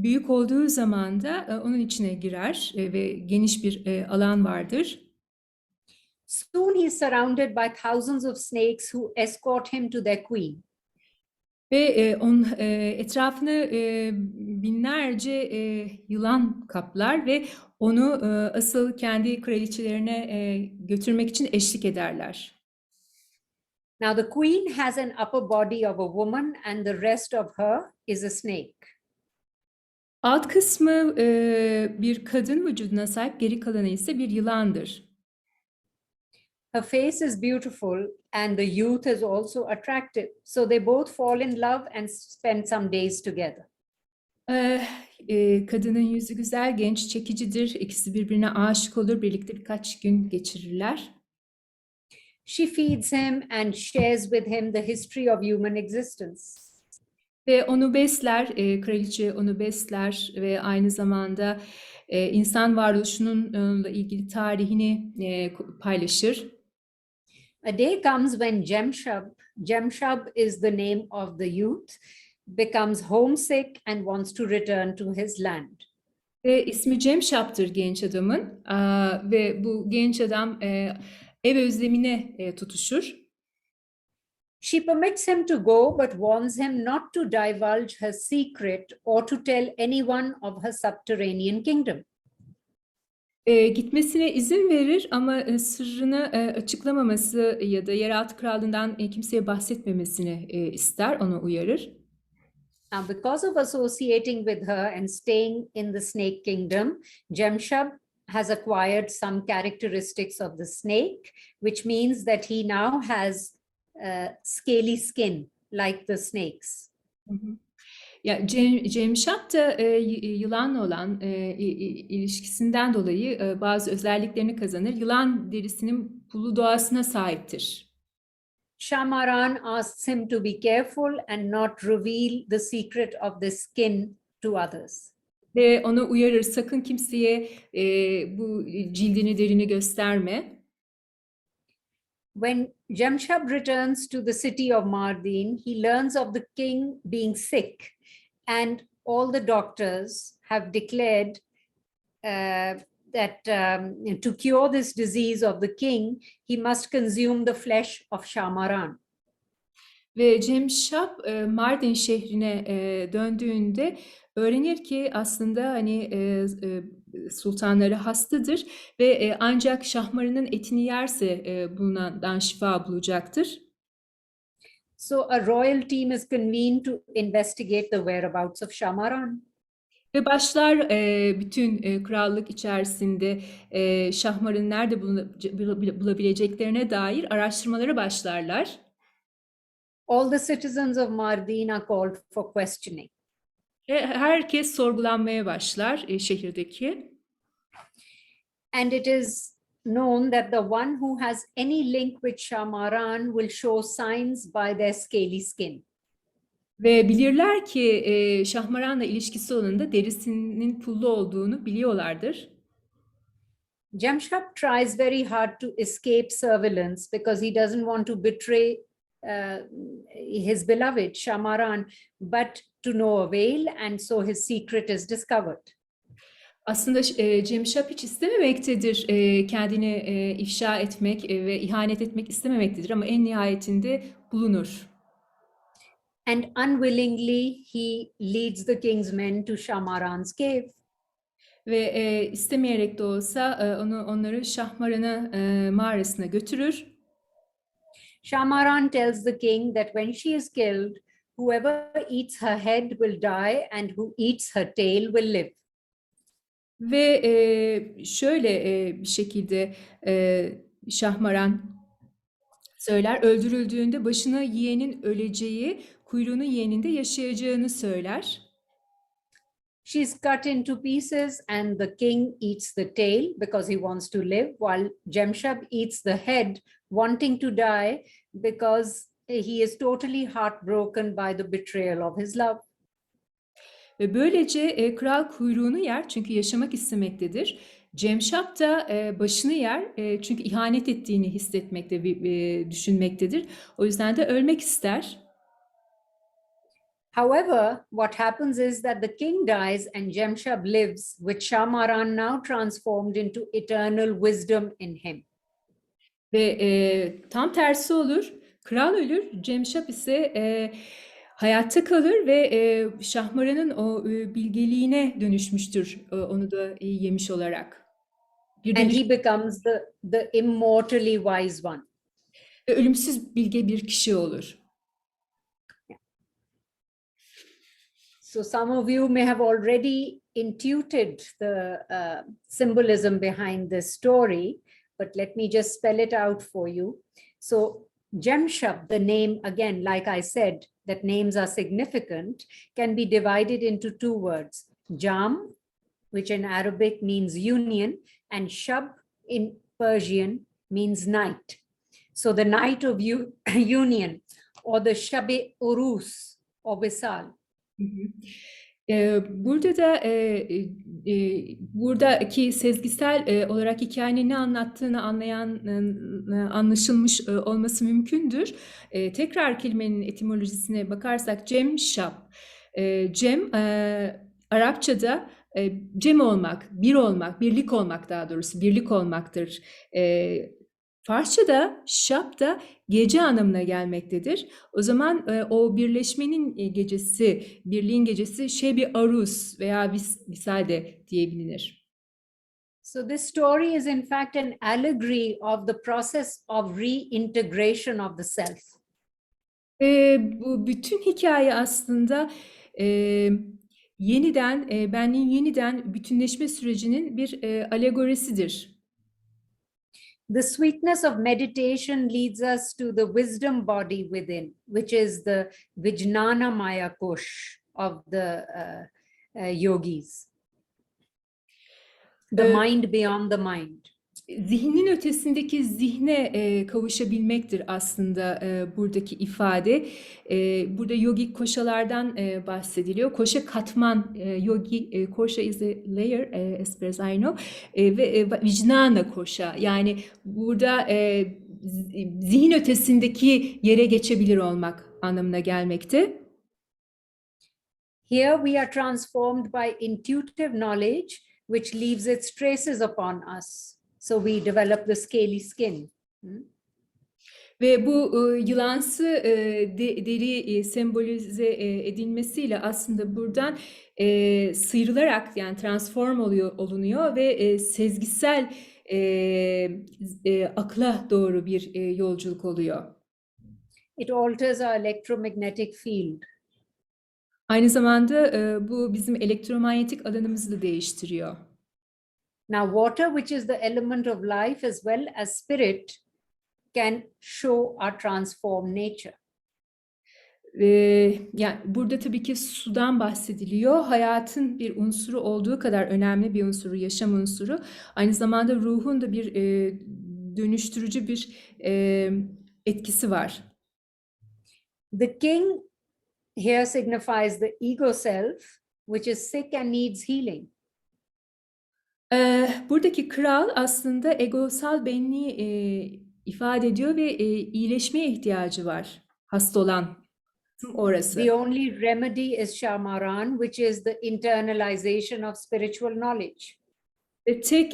büyük olduğu zaman da onun içine girer ve geniş bir alan vardır.
Soon he is surrounded by thousands of snakes who escort him to their queen.
Ve etrafını binlerce yılan kaplar ve onu asıl kendi kraliçelerine götürmek için eşlik ederler.
Now, the queen has an upper body of a woman, and the rest of her is a snake.
Alt kısmı bir kadın vücuduna sahip, geri kalanı ise bir yılandır.
Her face is beautiful, and the youth is also attractive. So they both fall in love and spend some days together.
Kadının yüzü güzel, genç, çekicidir. İkisi birbirine aşık olur, birlikte birkaç gün geçirirler.
She feeds him and shares with him the history of human existence.
Ve onu besler, kraliçe onu besler ve aynı zamanda insan varoluşununla ilgili tarihini paylaşır.
A day comes when Jemshab is the name of the youth, becomes homesick and wants to return to his land.
Ve ismi Cemşap'tır genç adamın. Ve bu genç adam ev özlemine tutuşur.
She permits him to go, but warns him not to divulge her secret or to tell anyone of her subterranean kingdom.
Gitmesine izin verir ama sırrını açıklamaması ya da yeraltı krallığından kimseye bahsetmemesini ister, onu uyarır.
Now, because of associating with her and staying in the snake kingdom, Jemshab has acquired some characteristics of the snake, which means that he now has scaly skin like the snakes.
Ya Cemşap da yılanla olan ilişkisinden dolayı bazı özelliklerini kazanır. Yılan derisinin pulu doğasına sahiptir.
Shahmaran asks him to be careful and not reveal the secret of the skin to others.
Ve onu uyarır, sakın kimseye bu cildini, derini gösterme.
When Jemshab returns to the city of Mardin, he learns of the king being sick, and all the doctors have declared that to cure this disease of the king, he must consume the flesh of Shahmaran.
Ve Cemşap Mardin şehrine döndüğünde öğrenir ki aslında hani sultanları hastadır ve ancak Şahmaran'ın etini yerse bundan şifa bulacaktır.
So a royal team is convened to investigate the whereabouts of Shahmaran.
Ve başlar bütün krallık içerisinde Şahmaran'ı nerede bulabileceklerine dair araştırmalara başlarlar.
All the citizens of Mardin are called for questioning.
Herkes sorgulanmaya başlar şehirdeki.
And it is known that the one who has any link with Shahmaran will show signs by their scaly skin.
Ve bilirler ki Şahmaran'la ilişkisi olanında derisinin pullu olduğunu biliyorlardır.
Jemshab tries very hard to escape surveillance because he doesn't want to betray his beloved Shahmaran, but to no avail, and so his secret is discovered.
Aslında Cemşap hiç istememektedir kendini ifşa etmek ve ihanet etmek istememektedir ama en nihayetinde bulunur.
And unwillingly he leads the king's men to Shahmaran's cave.
Ve istemeyerek de olsa onları Şahmaran'ın mağarasına götürür.
Shahmaran tells the king that when she is killed, whoever eats her head will die and who eats her tail will live.
Ve şöyle bir şekilde Şahmaran söyler, öldürüldüğünde başını yiyenin öleceği, kuyruğunu yiyenin de yaşayacağını söyler.
She's cut into pieces and the king eats the tail because he wants to live, while Jemshab eats the head, wanting to die because he is totally heartbroken by the betrayal of his love.
Ve böylece kral kuyruğunu yer çünkü yaşamak istemektedir. Cemşap da başını yer çünkü ihanet ettiğini hissetmekte, düşünmektedir. O yüzden de ölmek ister.
However, what happens is that the king dies and Jemshab lives, with Shahmaran now transformed into eternal wisdom in him.
Ve tam tersi olur. Kral ölür, Cemşap ise hayatta kalır ve Şahmaran'ın o bilgeliğine dönüşmüştür onu da yemiş olarak. Bir
And
dönüş
he becomes the immortally wise one.
ve ölümsüz bilge bir kişi olur.
So some of you may have already intuited the symbolism behind this story, but let me just spell it out for you. So Jamshab, the name, again, like I said, that names are significant, can be divided into two words. Jam, which in Arabic means union, and Shab in Persian means night. So the night of union, or the Shab-e Urus, or Wisal.
Hı hı. Burada da buradaki sezgisel olarak hikayenin ne anlattığını anlaşılmış olması mümkündür. Tekrar kelimenin etimolojisine bakarsak cem şap. Cem Arapçada cem olmak, bir olmak, birlik olmak daha doğrusu birlik olmaktır. Farsçada şap da gece anlamına gelmektedir. O zaman o birleşmenin gecesi, birliğin gecesi şebi arus veya visal de diyebilir.
So this story is in fact an allegory of the process of reintegration of the self.
Bu bütün hikaye aslında yeniden benliğin yeniden bütünleşme sürecinin bir alegorisidir.
The sweetness of meditation leads us to the wisdom body within, which is the Vijnana Maya Kosh of the yogis. The mind beyond the mind.
Zihnin ötesindeki zihne kavuşabilmektir aslında buradaki ifade. Burada yogik koşalardan bahsediliyor. Koşa katman, yogi, koşa is a layer as far as I know. Ve vicnana koşa. Yani burada zihin ötesindeki yere geçebilir olmak anlamına gelmekte.
Here we are transformed by intuitive knowledge, which leaves its traces upon us. So we develop the scaly skin.
Ve bu yılansı deri sembolize edilmesiyle aslında buradan sıyrılarak yani transform olunuyor ve sezgisel akla doğru bir yolculuk oluyor.
It alters our electromagnetic field.
Aynı zamanda bu bizim elektromanyetik alanımızı da değiştiriyor.
Now, water, which is the element of life as well as spirit, can show our transformed nature.
Yani burada tabii ki sudan bahsediliyor. Hayatın bir unsuru olduğu kadar önemli bir unsuru, yaşam unsuru. Aynı zamanda ruhun da bir dönüştürücü bir etkisi var.
The king here signifies the ego self, which is sick and needs healing.
Buradaki kral aslında egosal benliği ifade ediyor ve iyileşmeye ihtiyacı var. Hasta olan orası.
The only remedy is Shahmaran, which is the internalization of spiritual knowledge.
Tek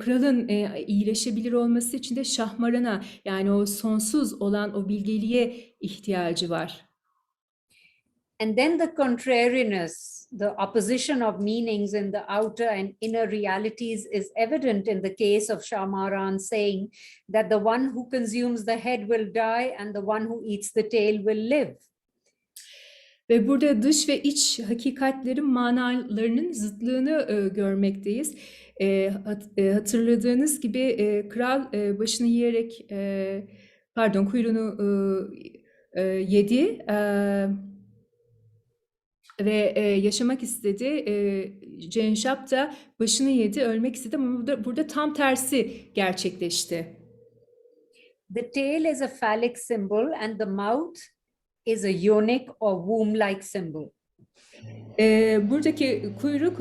kralın iyileşebilir olması için de Şahmaran'a yani o sonsuz olan o bilgeliğe ihtiyacı var.
And then the contrariness, the opposition of meanings in the outer and inner realities is evident in the case of Shahmaran saying that the one who consumes the head will die and the one who eats the tail will live.
Ve burada dış ve iç hakikatlerin manalarının zıtlığını görmekteyiz. Hatırladığınız gibi kral başını yiyerek, kuyruğunu yedi ve yaşamak istedi. Cenşap da başını yedi, ölmek istedi ama burada tam tersi gerçekleşti.
The tail is a phallic symbol and the mouth is a yonic or womb-like symbol.
Buradaki kuyruk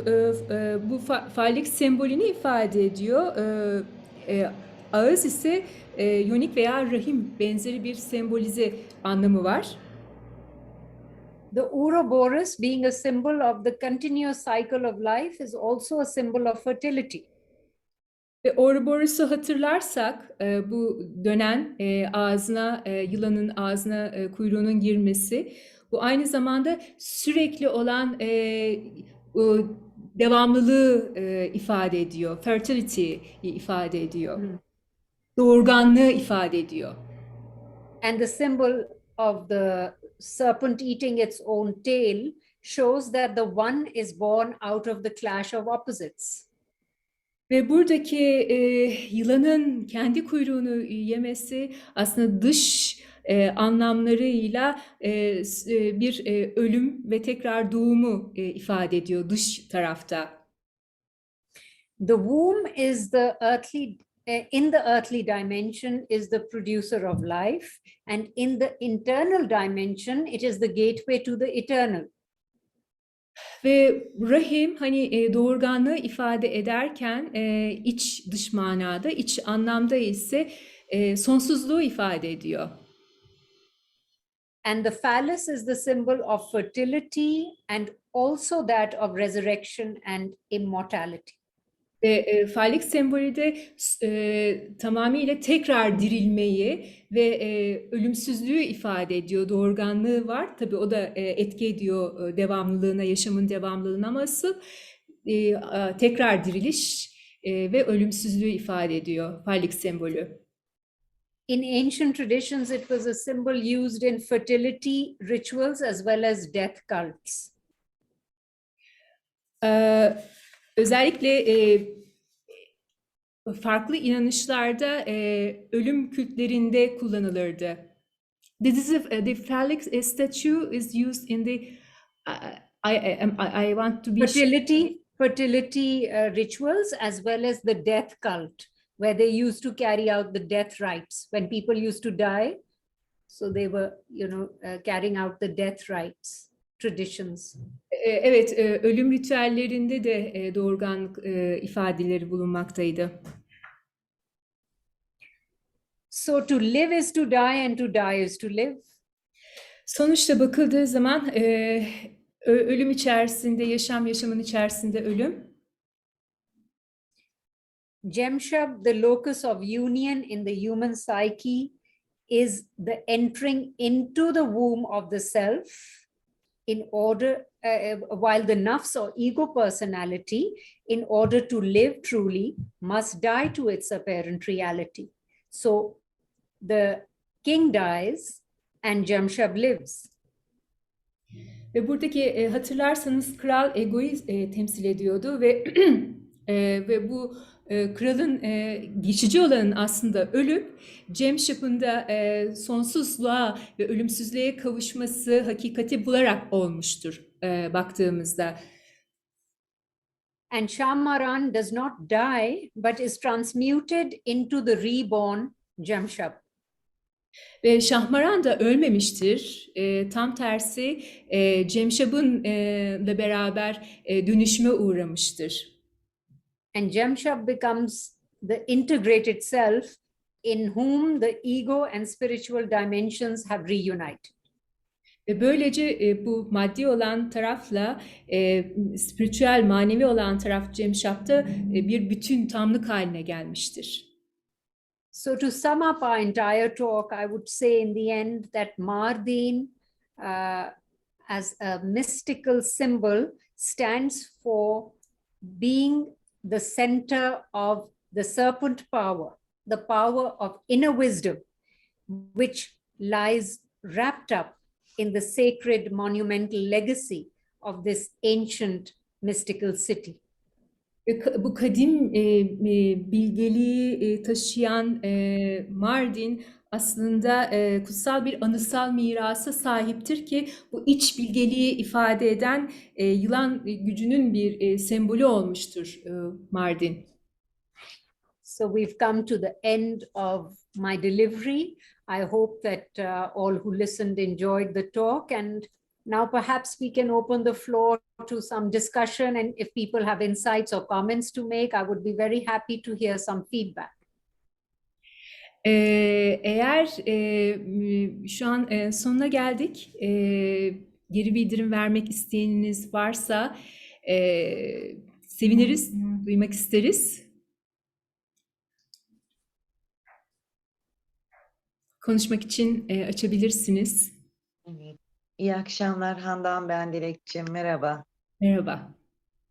bu fallik sembolünü ifade ediyor. Ağız ise yonik veya rahim benzeri bir sembolize anlamı var.
The Ouroboros, being a symbol of the continuous cycle of life, is also a symbol of fertility.
Ve Ouroboros'u hatırlarsak bu dönen ağzına yılanın ağzına kuyruğunun girmesi Bu aynı zamanda sürekli olan o devamlılığı ifade ediyor. Fertility'yi ifade ediyor. Doğurganlığı ifade ediyor.
And the symbol of the serpent eating its own tail shows that the one is born out of the clash of opposites.
Ve buradaki yılanın kendi kuyruğunu yemesi aslında dış anlamlarıyla bir ölüm ve tekrar doğumu ifade ediyor dış tarafta.
The womb is the earthly, in the earthly dimension is the producer of life, and in the internal dimension, it is the gateway to the eternal.
Ve rahim hani doğurganlığı ifade ederken iç dış manada, iç anlamda ise sonsuzluğu ifade ediyor.
And the phallus is the symbol of fertility and also that of resurrection and immortality.
Ve fallik sembolü de tamamıyla tekrar dirilmeyi ve ölümsüzlüğü ifade ediyor. Doğurganlığı var. Tabii o da etki ediyor devamlılığına, yaşamın devamlılığına, ama asıl tekrar diriliş ve ölümsüzlüğü ifade ediyor fallik sembolü.
In ancient traditions, it was a symbol used in fertility rituals as well as death cults.
Özellikle farklı inanışlarda ölüm kültlerinde kullanılırdı. The phallic statue is used in the I want to be
fertility rituals as well as the death cult, where they used to carry out the death rites when people used to die. So they were, carrying out the death rites traditions.
Evet, ölüm ritüellerinde de doğurganlık ifadeleri bulunmaktaydı.
So to live is to die and to die is to live.
Sonuçta bakıldığı zaman ölüm içerisinde yaşam, yaşamın içerisinde ölüm.
Jemshab, the locus of union in the human psyche, is the entering into the womb of the self in order, while the nafs or ego personality, in order to live truly, must die to its apparent reality. So the king dies and Jemshab lives.
Ve buradaki hatırlarsanız kral egoyu temsil ediyordu ve ve bu kralın geçici olanın aslında ölüp Cemşap'ın da sonsuzluğa ve ölümsüzlüğe kavuşması hakikati bularak olmuştur baktığımızda.
And Shahmaran does not die, but is transmuted into the reborn Jemshab.
Ve Şahmaran da ölmemiştir. Tam tersi Cemşap'ınla beraber dönüşüme uğramıştır.
And Jemshab becomes the integrated self in whom the ego and spiritual dimensions have reunited.
Ve böylece bu maddi olan tarafla spiritüel, manevi olan taraf Cemşap'ta bir bütün tamlık haline gelmiştir.
So to sum up our entire talk, I would say in the end that Mardin, as a mystical symbol, stands for being the center of the serpent power, the power of inner wisdom, which lies wrapped up in the sacred monumental legacy of this ancient mystical city.
Bu kadim bilgeliği taşıyan Mardin aslında kutsal bir anısal mirasa sahiptir ki bu iç bilgeliği ifade eden yılan gücünün bir sembolü olmuştur Mardin.
So we've come to the end of my delivery. I hope that all who listened enjoyed the talk, and now perhaps we can open the floor to some discussion, and if people have insights or comments to make, I would be very happy to hear some feedback.
Eğer şu an sonuna geldik, geri bildirim vermek isteyeniniz varsa seviniriz, duymak isteriz. Konuşmak için açabilirsiniz.
İyi akşamlar Handan, ben Dilekçim. Merhaba.
Merhaba.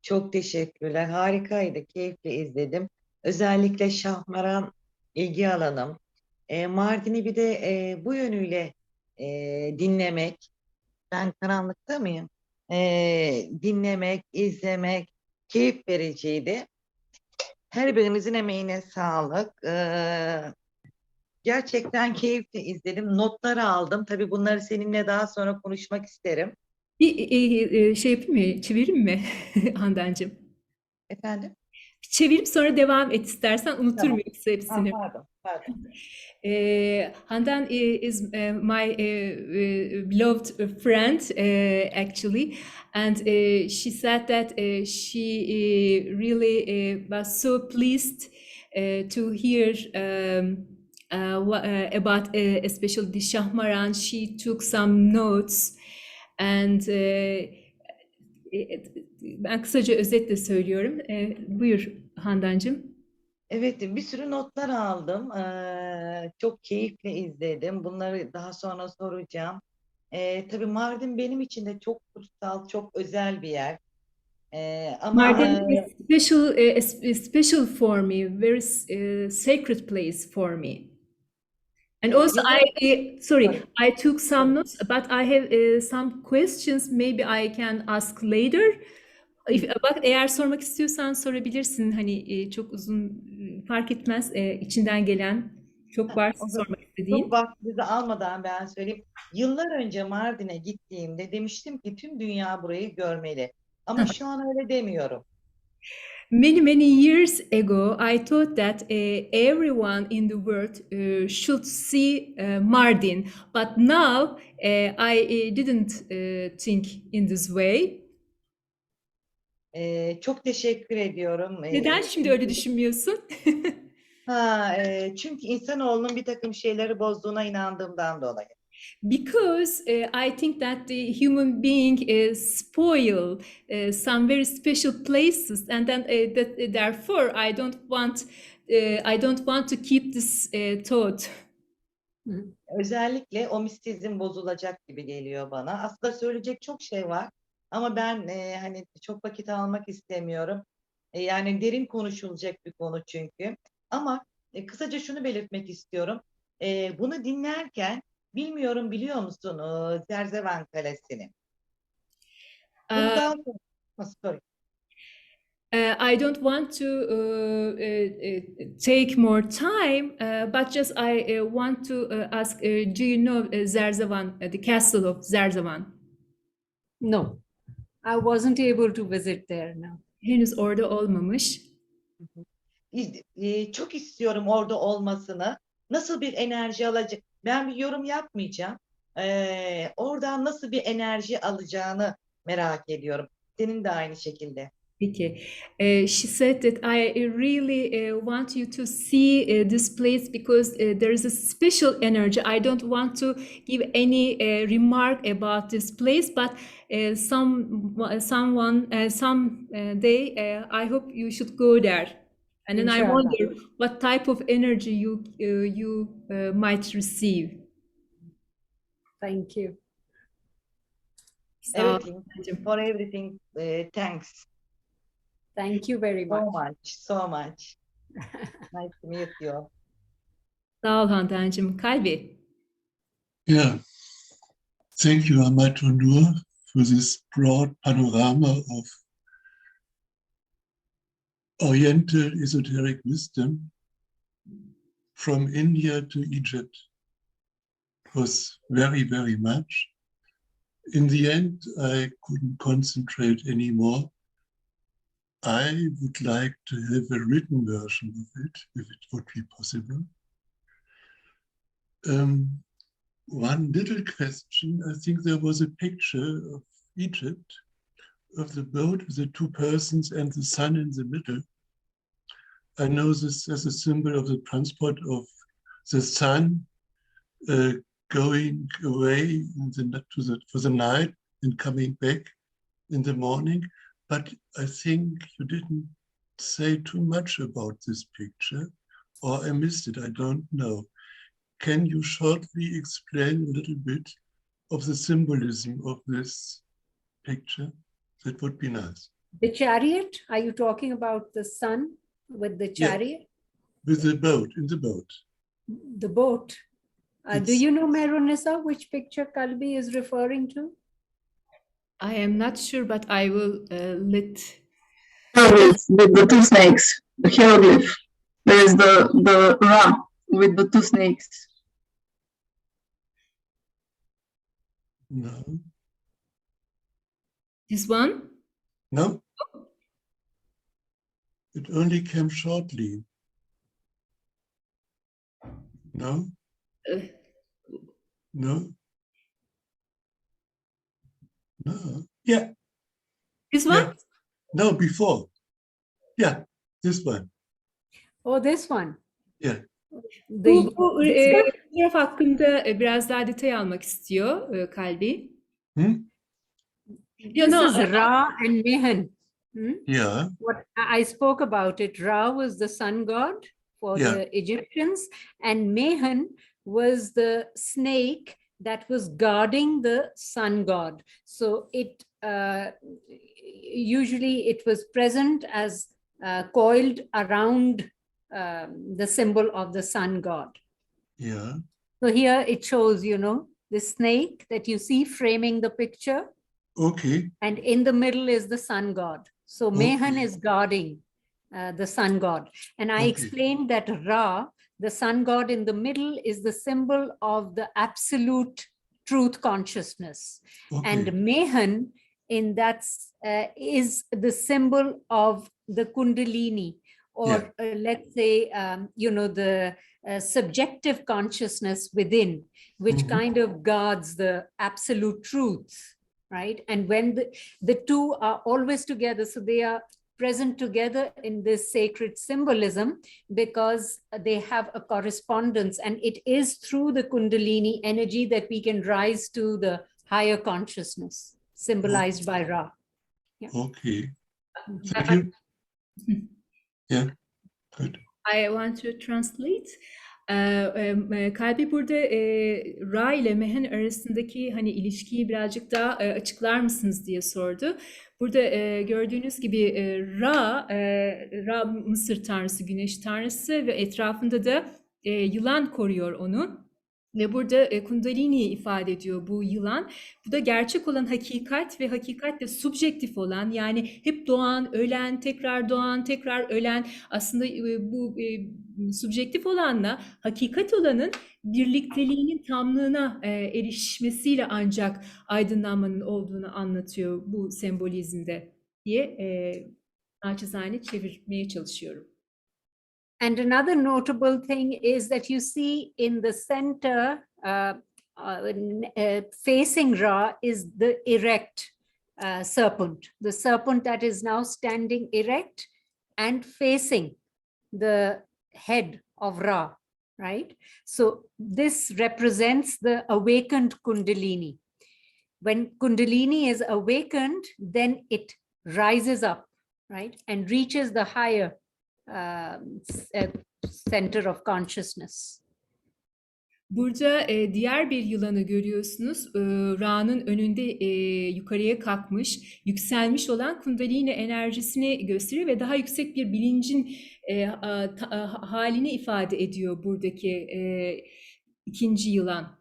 Çok teşekkürler. Harikaydı. Keyifle izledim. Özellikle Şahmaran ilgi alanım. Mardin'i bir de bu yönüyle dinlemek. Ben karanlıkta mıyım? Dinlemek, izlemek keyif vericiydi. Her birinizin emeğine sağlık. Gerçekten keyifle izledim. Notları aldım. Tabii bunları seninle daha sonra konuşmak isterim.
Bir şey yapayım mı? Çevireyim mi Handancığım?
Efendim?
Çevirip sonra devam et istersen unuturum
Tamam.
yoksa hepsini.
Pardon.
Handan is my beloved friend, actually, and she said that she really was so pleased to hear about especially the Shahmaran. She took some notes, and ben kısaca özetle söylüyorum. Buyur Handancığım.
Evet, bir sürü notlar aldım. Çok keyifle izledim. Bunları daha sonra soracağım. Tabii Mardin benim için de çok kutsal, çok özel bir yer. Ama
Mardin is special for me, very sacred place for me. And also,
yıllar
sorry, I took some notes, but I have some questions. Maybe I can ask later. Bak, eğer sormak istiyorsan sorabilirsin. Hani çok uzun fark etmez. İçinden gelen çok varsa
o zaman
sormak
çok
istediğin.
vaktinizi almadan ben söyleyeyim. Yıllar önce Mardin'e gittiğimde demiştim ki tüm dünya burayı görmeli. Ama şu an öyle demiyorum.
Many years ago, I thought that everyone in the world should see Mardin, but now I didn't think in this way.
Çok teşekkür ediyorum.
Neden şimdi öyle düşünmüyorsun?
Çünkü insanoğlunun bir takım şeyleri bozduğuna inandığımdan dolayı.
Because I think that the human being spoil some very special places, and then therefore I don't want to keep this thought.
Özellikle o mistizm bozulacak gibi geliyor bana. Aslında söyleyecek çok şey var ama ben hani çok vakit almak istemiyorum. Yani derin konuşulacak bir konu çünkü. Ama kısaca şunu belirtmek istiyorum. Bunu dinlerken bilmiyorum, biliyor musun Zerzevan Kalesi'ni? Bunu daha sonra sorry.
I don't want to take more time, but just I want to ask, do you know Zerzevan, the castle of Zerzevan?
No, I wasn't able to visit there now.
Henüz orada olmamış.
Çok istiyorum orada olmasını. Nasıl bir enerji alacak? Ben bir yorum yapmayacağım. Oradan nasıl bir enerji alacağını merak ediyorum. Senin de aynı şekilde.
Peki. She said that I really want you to see this place because there is a special energy. I don't want to give any remark about this place, but someday I hope you should go there. And then I
Inshallah.
wonder what type of energy you might receive.
Thank you.
Sağ ol.
Everything, for everything, thanks
Thank you very much.
so much. Nice to meet you.
Sağ ol Handancığım. Kalbi.
Yeah, thank you, Amat, for this broad panorama of Oriental esoteric wisdom from India to Egypt. It was very much. In the end, I couldn't concentrate anymore. I would like to have a written version of it, if it would be possible. One little question, I think there was a picture of Egypt, of the boat with the two persons and the sun in the middle. I know this as a symbol of the transport of the sun going away for the night and coming back in the morning. But I think you didn't say too much about this picture, or I missed it, I don't know. Can you shortly explain a little bit of the symbolism of this picture? That would be nice.
The chariot, are you talking about the sun with the
Yeah.
chariot?
With the boat, in the boat.
The boat. Do
It's-
you know, Meronissa, which picture Kalbi is referring to?
I am not sure, but I will let.
Hieroglyph with the two snakes. The hieroglyph. There is the Ra with the two snakes.
No.
This one?
No? It only came shortly. No?
Uh,
No? No? Yeah.
This one?
Yeah. No, before. Yeah, this one.
Oh, this one.
Yeah.
Bu
This one?
fotoğraf hakkında biraz daha detay almak istiyor Kalbi.
This
no,
is Ra and Mehen. Hmm?
Yeah.
What I spoke about it, Ra was the sun god for
Yeah.
the Egyptians, and Mehen was the snake that was guarding the sun god. So it usually it was present as coiled around the symbol of the sun god.
Yeah.
So here it shows, you know, the snake that you see framing the picture,
Okay.
and in the middle is the sun god. So Mehen
Okay.
is guarding the sun god. And I
Okay.
explained that Ra, the sun god in the middle, is the symbol of the absolute truth consciousness.
Okay.
And Mehen in that is the symbol of the Kundalini, or let's say, you know, the subjective consciousness within, which
Mhm.
kind of guards the absolute truth, right? And when the two are always together, so they are present together in this sacred symbolism because they have a correspondence, and it is through the Kundalini energy that we can rise to the higher consciousness, symbolized by Ra.
Okay. Thank you. Yeah. Good.
I want to translate. Kalbi burada Ra ile Mehen arasındaki hani ilişkiyi birazcık daha açıklar mısınız diye sordu. Burada gördüğünüz gibi Ra Mısır tanrısı, güneş tanrısı ve etrafında da yılan koruyor onu. Ve burada Kundalini'yi ifade ediyor bu yılan. Bu da gerçek olan hakikat ve hakikatle subjektif olan, yani hep doğan, ölen, tekrar doğan, tekrar ölen, aslında bu subjektif olanla hakikat olanın birlikteliğinin tamlığına erişmesiyle ancak aydınlanmanın olduğunu anlatıyor bu sembolizmde diye naçizane çevirmeye çalışıyorum.
And another notable thing is that you see in the center, facing Ra, is the erect serpent, the serpent that is now standing erect and facing the head of Ra, right? So this represents the awakened Kundalini. When Kundalini is awakened, then it rises up, right? And reaches the higher center of consciousness.
Burada diğer bir yılanı görüyorsunuz. Ra'nın önünde yukarıya kalkmış, yükselmiş olan Kundalini enerjisini gösteriyor ve daha yüksek bir bilincin halini ifade ediyor buradaki ikinci yılan.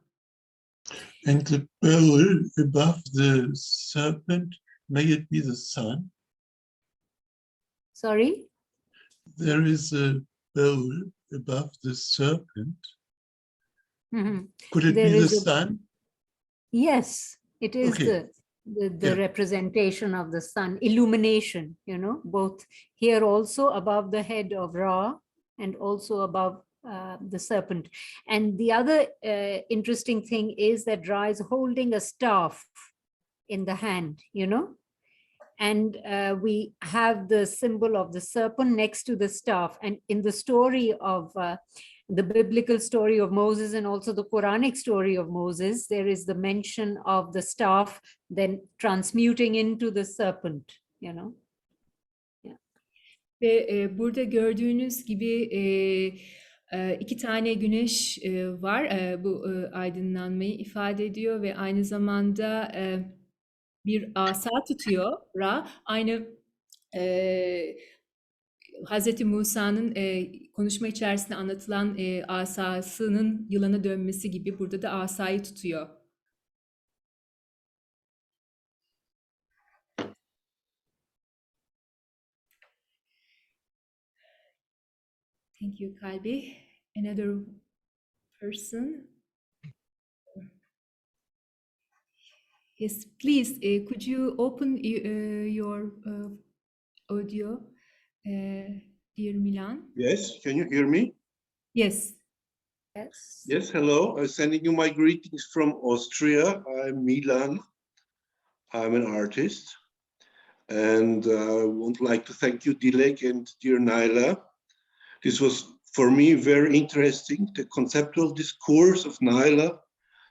And the bowl above the serpent, may it be the sun?
Sorry?
There is a bowl above the serpent.
Mhm.
Could it
There
be the
is a-
sun?
Yes, it is
Okay.
the
Yeah.
representation of the sun, illumination, you know, both here also above the head of Ra and also above the serpent. And the other interesting thing is that Ra is holding a staff in the hand, you know, and we have the symbol of the serpent next to the staff. And in the story of the biblical story of Moses and also the Quranic story of Moses, there is the mention of the staff then transmuting into the serpent, you know.
Ve burada gördüğünüz gibi İki tane güneş var. Bu aydınlanmayı ifade ediyor ve aynı zamanda bir asa tutuyor Ra. Aynı Hazreti Musa'nın konuşma içerisinde anlatılan asasının yılana dönmesi gibi burada da asayı tutuyor. Thank you, Kalbi. Another person. Yes, please, could you open your audio, dear Milan?
Yes, can you hear me?
Yes.
Yes.
Yes, hello. I'm sending you my greetings from Austria. I'm Milan. I'm an artist. And I would like to thank you, Dilek and dear Naila. This was, for me, very interesting. The conceptual discourse of Naila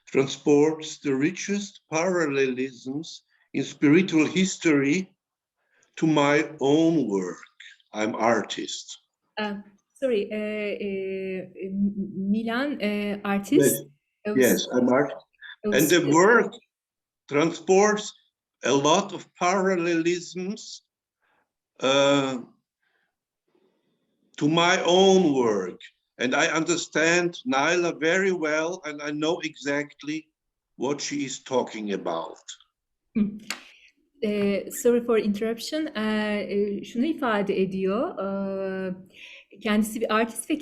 transports the richest parallelisms in spiritual history to my own work. I'm artist.
Sorry, Milan, artist.
Yes, I'm artist. And the work transports a lot of parallelisms to my own work. And I understand Naila very well, and I know exactly what she is talking about.
Sorry for interruption. Şunu ifade ediyor. Kendisi bir artist ve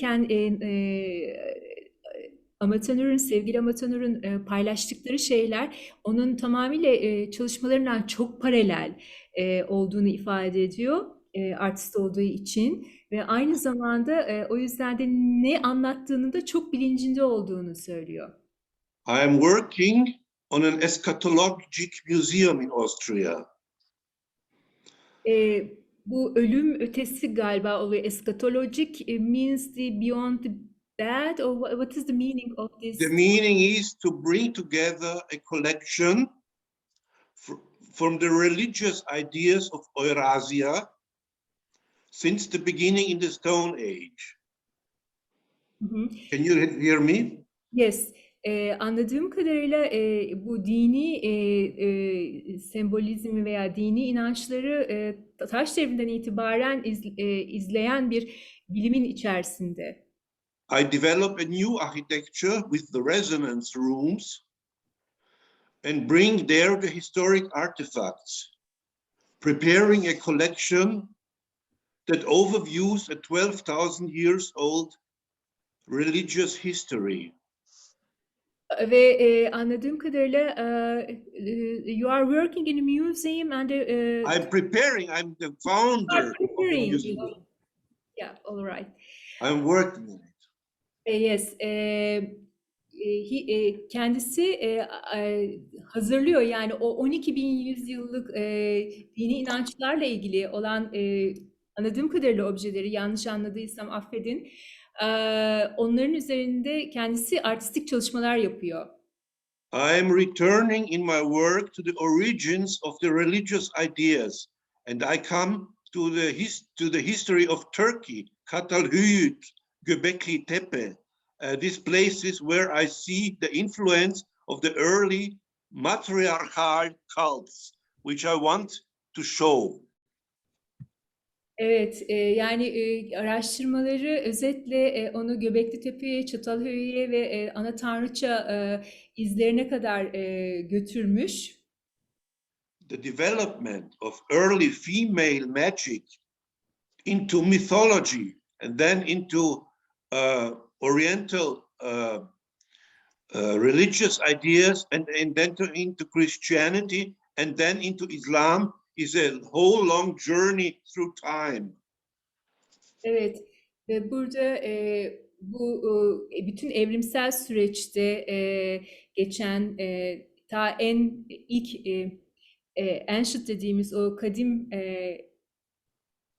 sevgili Amatanur'un paylaştıkları şeyler onun tamamıyla çalışmalarından çok paralel olduğunu ifade ediyor. Artist olduğu için ve aynı zamanda o yüzden de ne anlattığını da çok bilincinde olduğunu söylüyor.
I am working on an eschatologic museum in Austria.
Bu ölüm ötesi galiba oluyor. Eschatologic means the beyond the dead, or what is the meaning of this?
The meaning is to bring together a collection from the religious ideas of Eurasia since the beginning in the Stone Age. Can you hear me?
Yes. Anladığım kadarıyla bu dini sembolizmi veya dini inançları taş devrinden itibaren izleyen bir bilimin içerisinde.
I develop a new architecture with the resonance rooms and bring there the historic artifacts, preparing a collection that overviews a 12,000 years old religious history.
Ve anladığım kadarıyla you are working in a museum and
I'm the founder of the museum.
Yeah, all right.
I'm working on it.
Yes, kendisi hazırlıyor yani o 12.000 yıllık dini inançlarla ilgili olan anladığım kadarıyla objeleri, yanlış anladıysam affedin. Onların üzerinde kendisi artistik çalışmalar yapıyor.
I am returning in my work to the origins of the religious ideas, and I come to the history of Turkey, Katalhuyut, Göbekli Tepe. These places where I see the influence of the early matriarchal cults, which I want to show.
Evet, yani araştırmaları özetle onu Göbeklitepe'ye, Çatalhöyük'e ve ana tanrıça izlerine kadar götürmüş.
The development of early female magic into mythology and then into Oriental religious ideas and then into Christianity and then into Islam is a whole long journey through time.
Evet, ve burada bu bütün evrimsel süreçte geçen ta en ilk ancient dediğimiz o kadim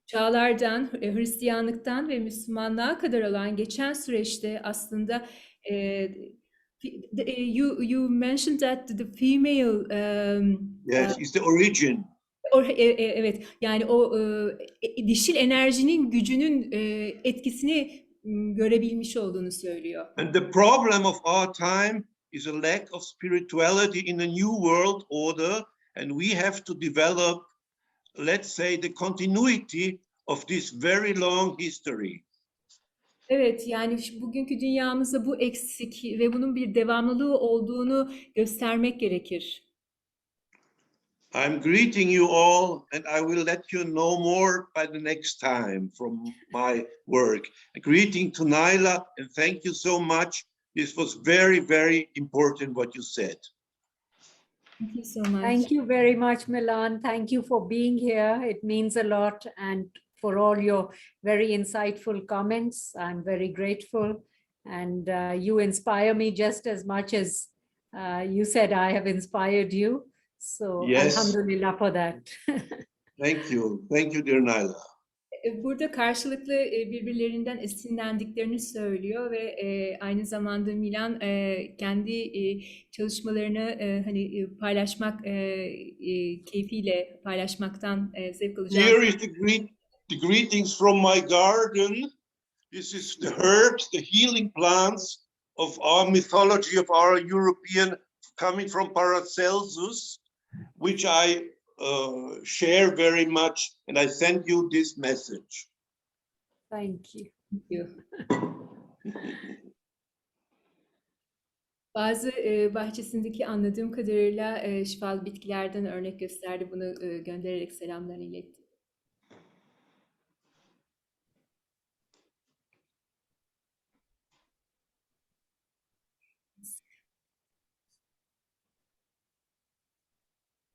çağlardan, Hristiyanlıktan ve Müslümanlığa kadar olan geçen süreçte aslında you mentioned that the female
Yes, it's the origin.
Evet, yani o dişil enerjinin gücünün etkisini görebilmiş olduğunu söylüyor.
And the problem of our time is a lack of spirituality in a new world order, and we have to develop, let's say, the continuity of this very long history.
Evet, yani bugünkü dünyamızda bu eksik ve bunun bir devamlılığı olduğunu göstermek gerekir.
I'm greeting you all, and I will let you know more by the next time from my work. A greeting to Naila, and thank you so much. This was very, very important what you said.
Thank you so much.
Thank you very much, Milan. Thank you for being here. It means a lot, and for all your very insightful comments. I'm very grateful, and you inspire me just as much as you said I have inspired you. So
Yes.
alhamdulillah for that.
Thank you. Thank you, dear Naila.
Burada karşılıklı birbirlerinden esinlendiklerini söylüyor ve aynı zamanda Milan kendi çalışmalarını hani paylaşmak keyfiyle paylaşmaktan zevk alacağını.
Here is the greetings from my garden. This is the herbs, the healing plants of our mythology, of our European, coming from Paracelsus, which I share very much, and I send you this message.
Thank you.
Thank you. Bazı bahçesindeki anladığım kadarıyla şifalı bitkilerden örnek gösterdi. Bunu göndererek selamlarını iletti.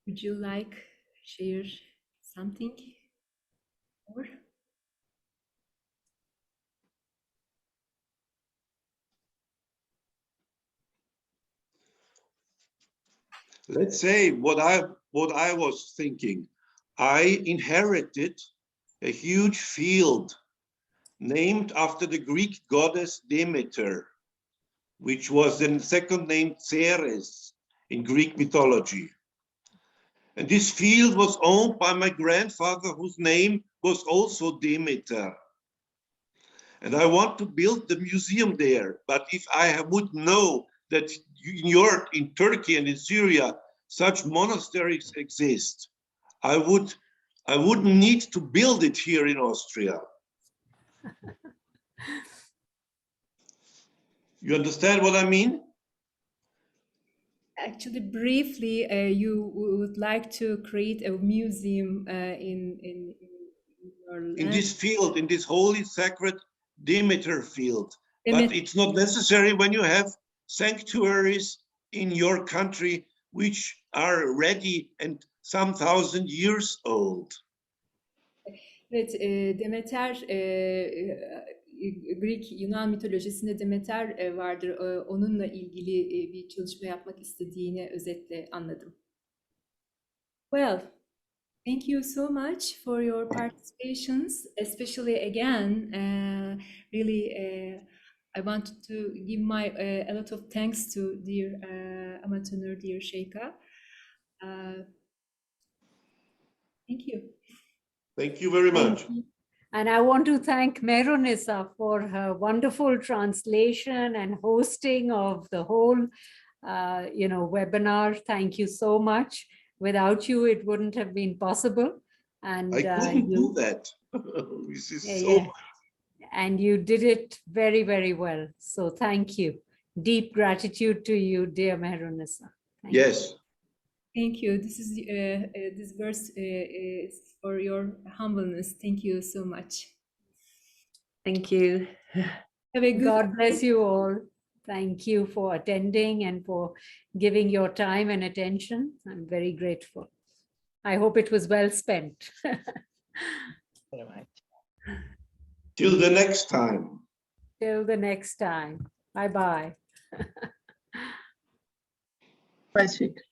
Would you like share something more?
Let's say what I was thinking. I inherited a huge field named after the Greek goddess Demeter, which was the second name Ceres in Greek mythology. And this field was owned by my grandfather, whose name was also Demeter. And I want to build the museum there. But if I would know that in Turkey and in Syria, such monasteries exist, I wouldn't need to build it here in Austria. You understand what I mean?
Actually, briefly, you would like to create a museum in your land.
In this field, in this holy, sacred Demeter field.
Demet-
But it's not necessary when you have sanctuaries in your country which are ready and some thousand years old.
Evet, Demeter, Greek, Yunan mitolojisinde Demeter vardır. Onunla ilgili bir çalışma yapmak istediğini özetle anladım. Well, thank you so much for your participations, especially again, really, I want to give a lot of thanks to dear Amat, dear Sheikha. Thank you.
Thank you very much.
And I want to thank Meronissa for her wonderful translation and hosting of the whole, webinar. Thank you so much. Without you, it wouldn't have been possible. And
I couldn't do that. This is so
yeah. And you did it very, very well. So thank you. Deep gratitude to you, dear Meronissa.
Yes.
Thank you. This is this verse is for your humbleness. Thank you so much.
Thank you.
Have a good
God bless you all. Thank you for attending and for giving your time and attention. I'm very grateful. I hope it was well spent.
Very much.
Till the next time.
Till the next time. Bye-bye.
Bye, sweet.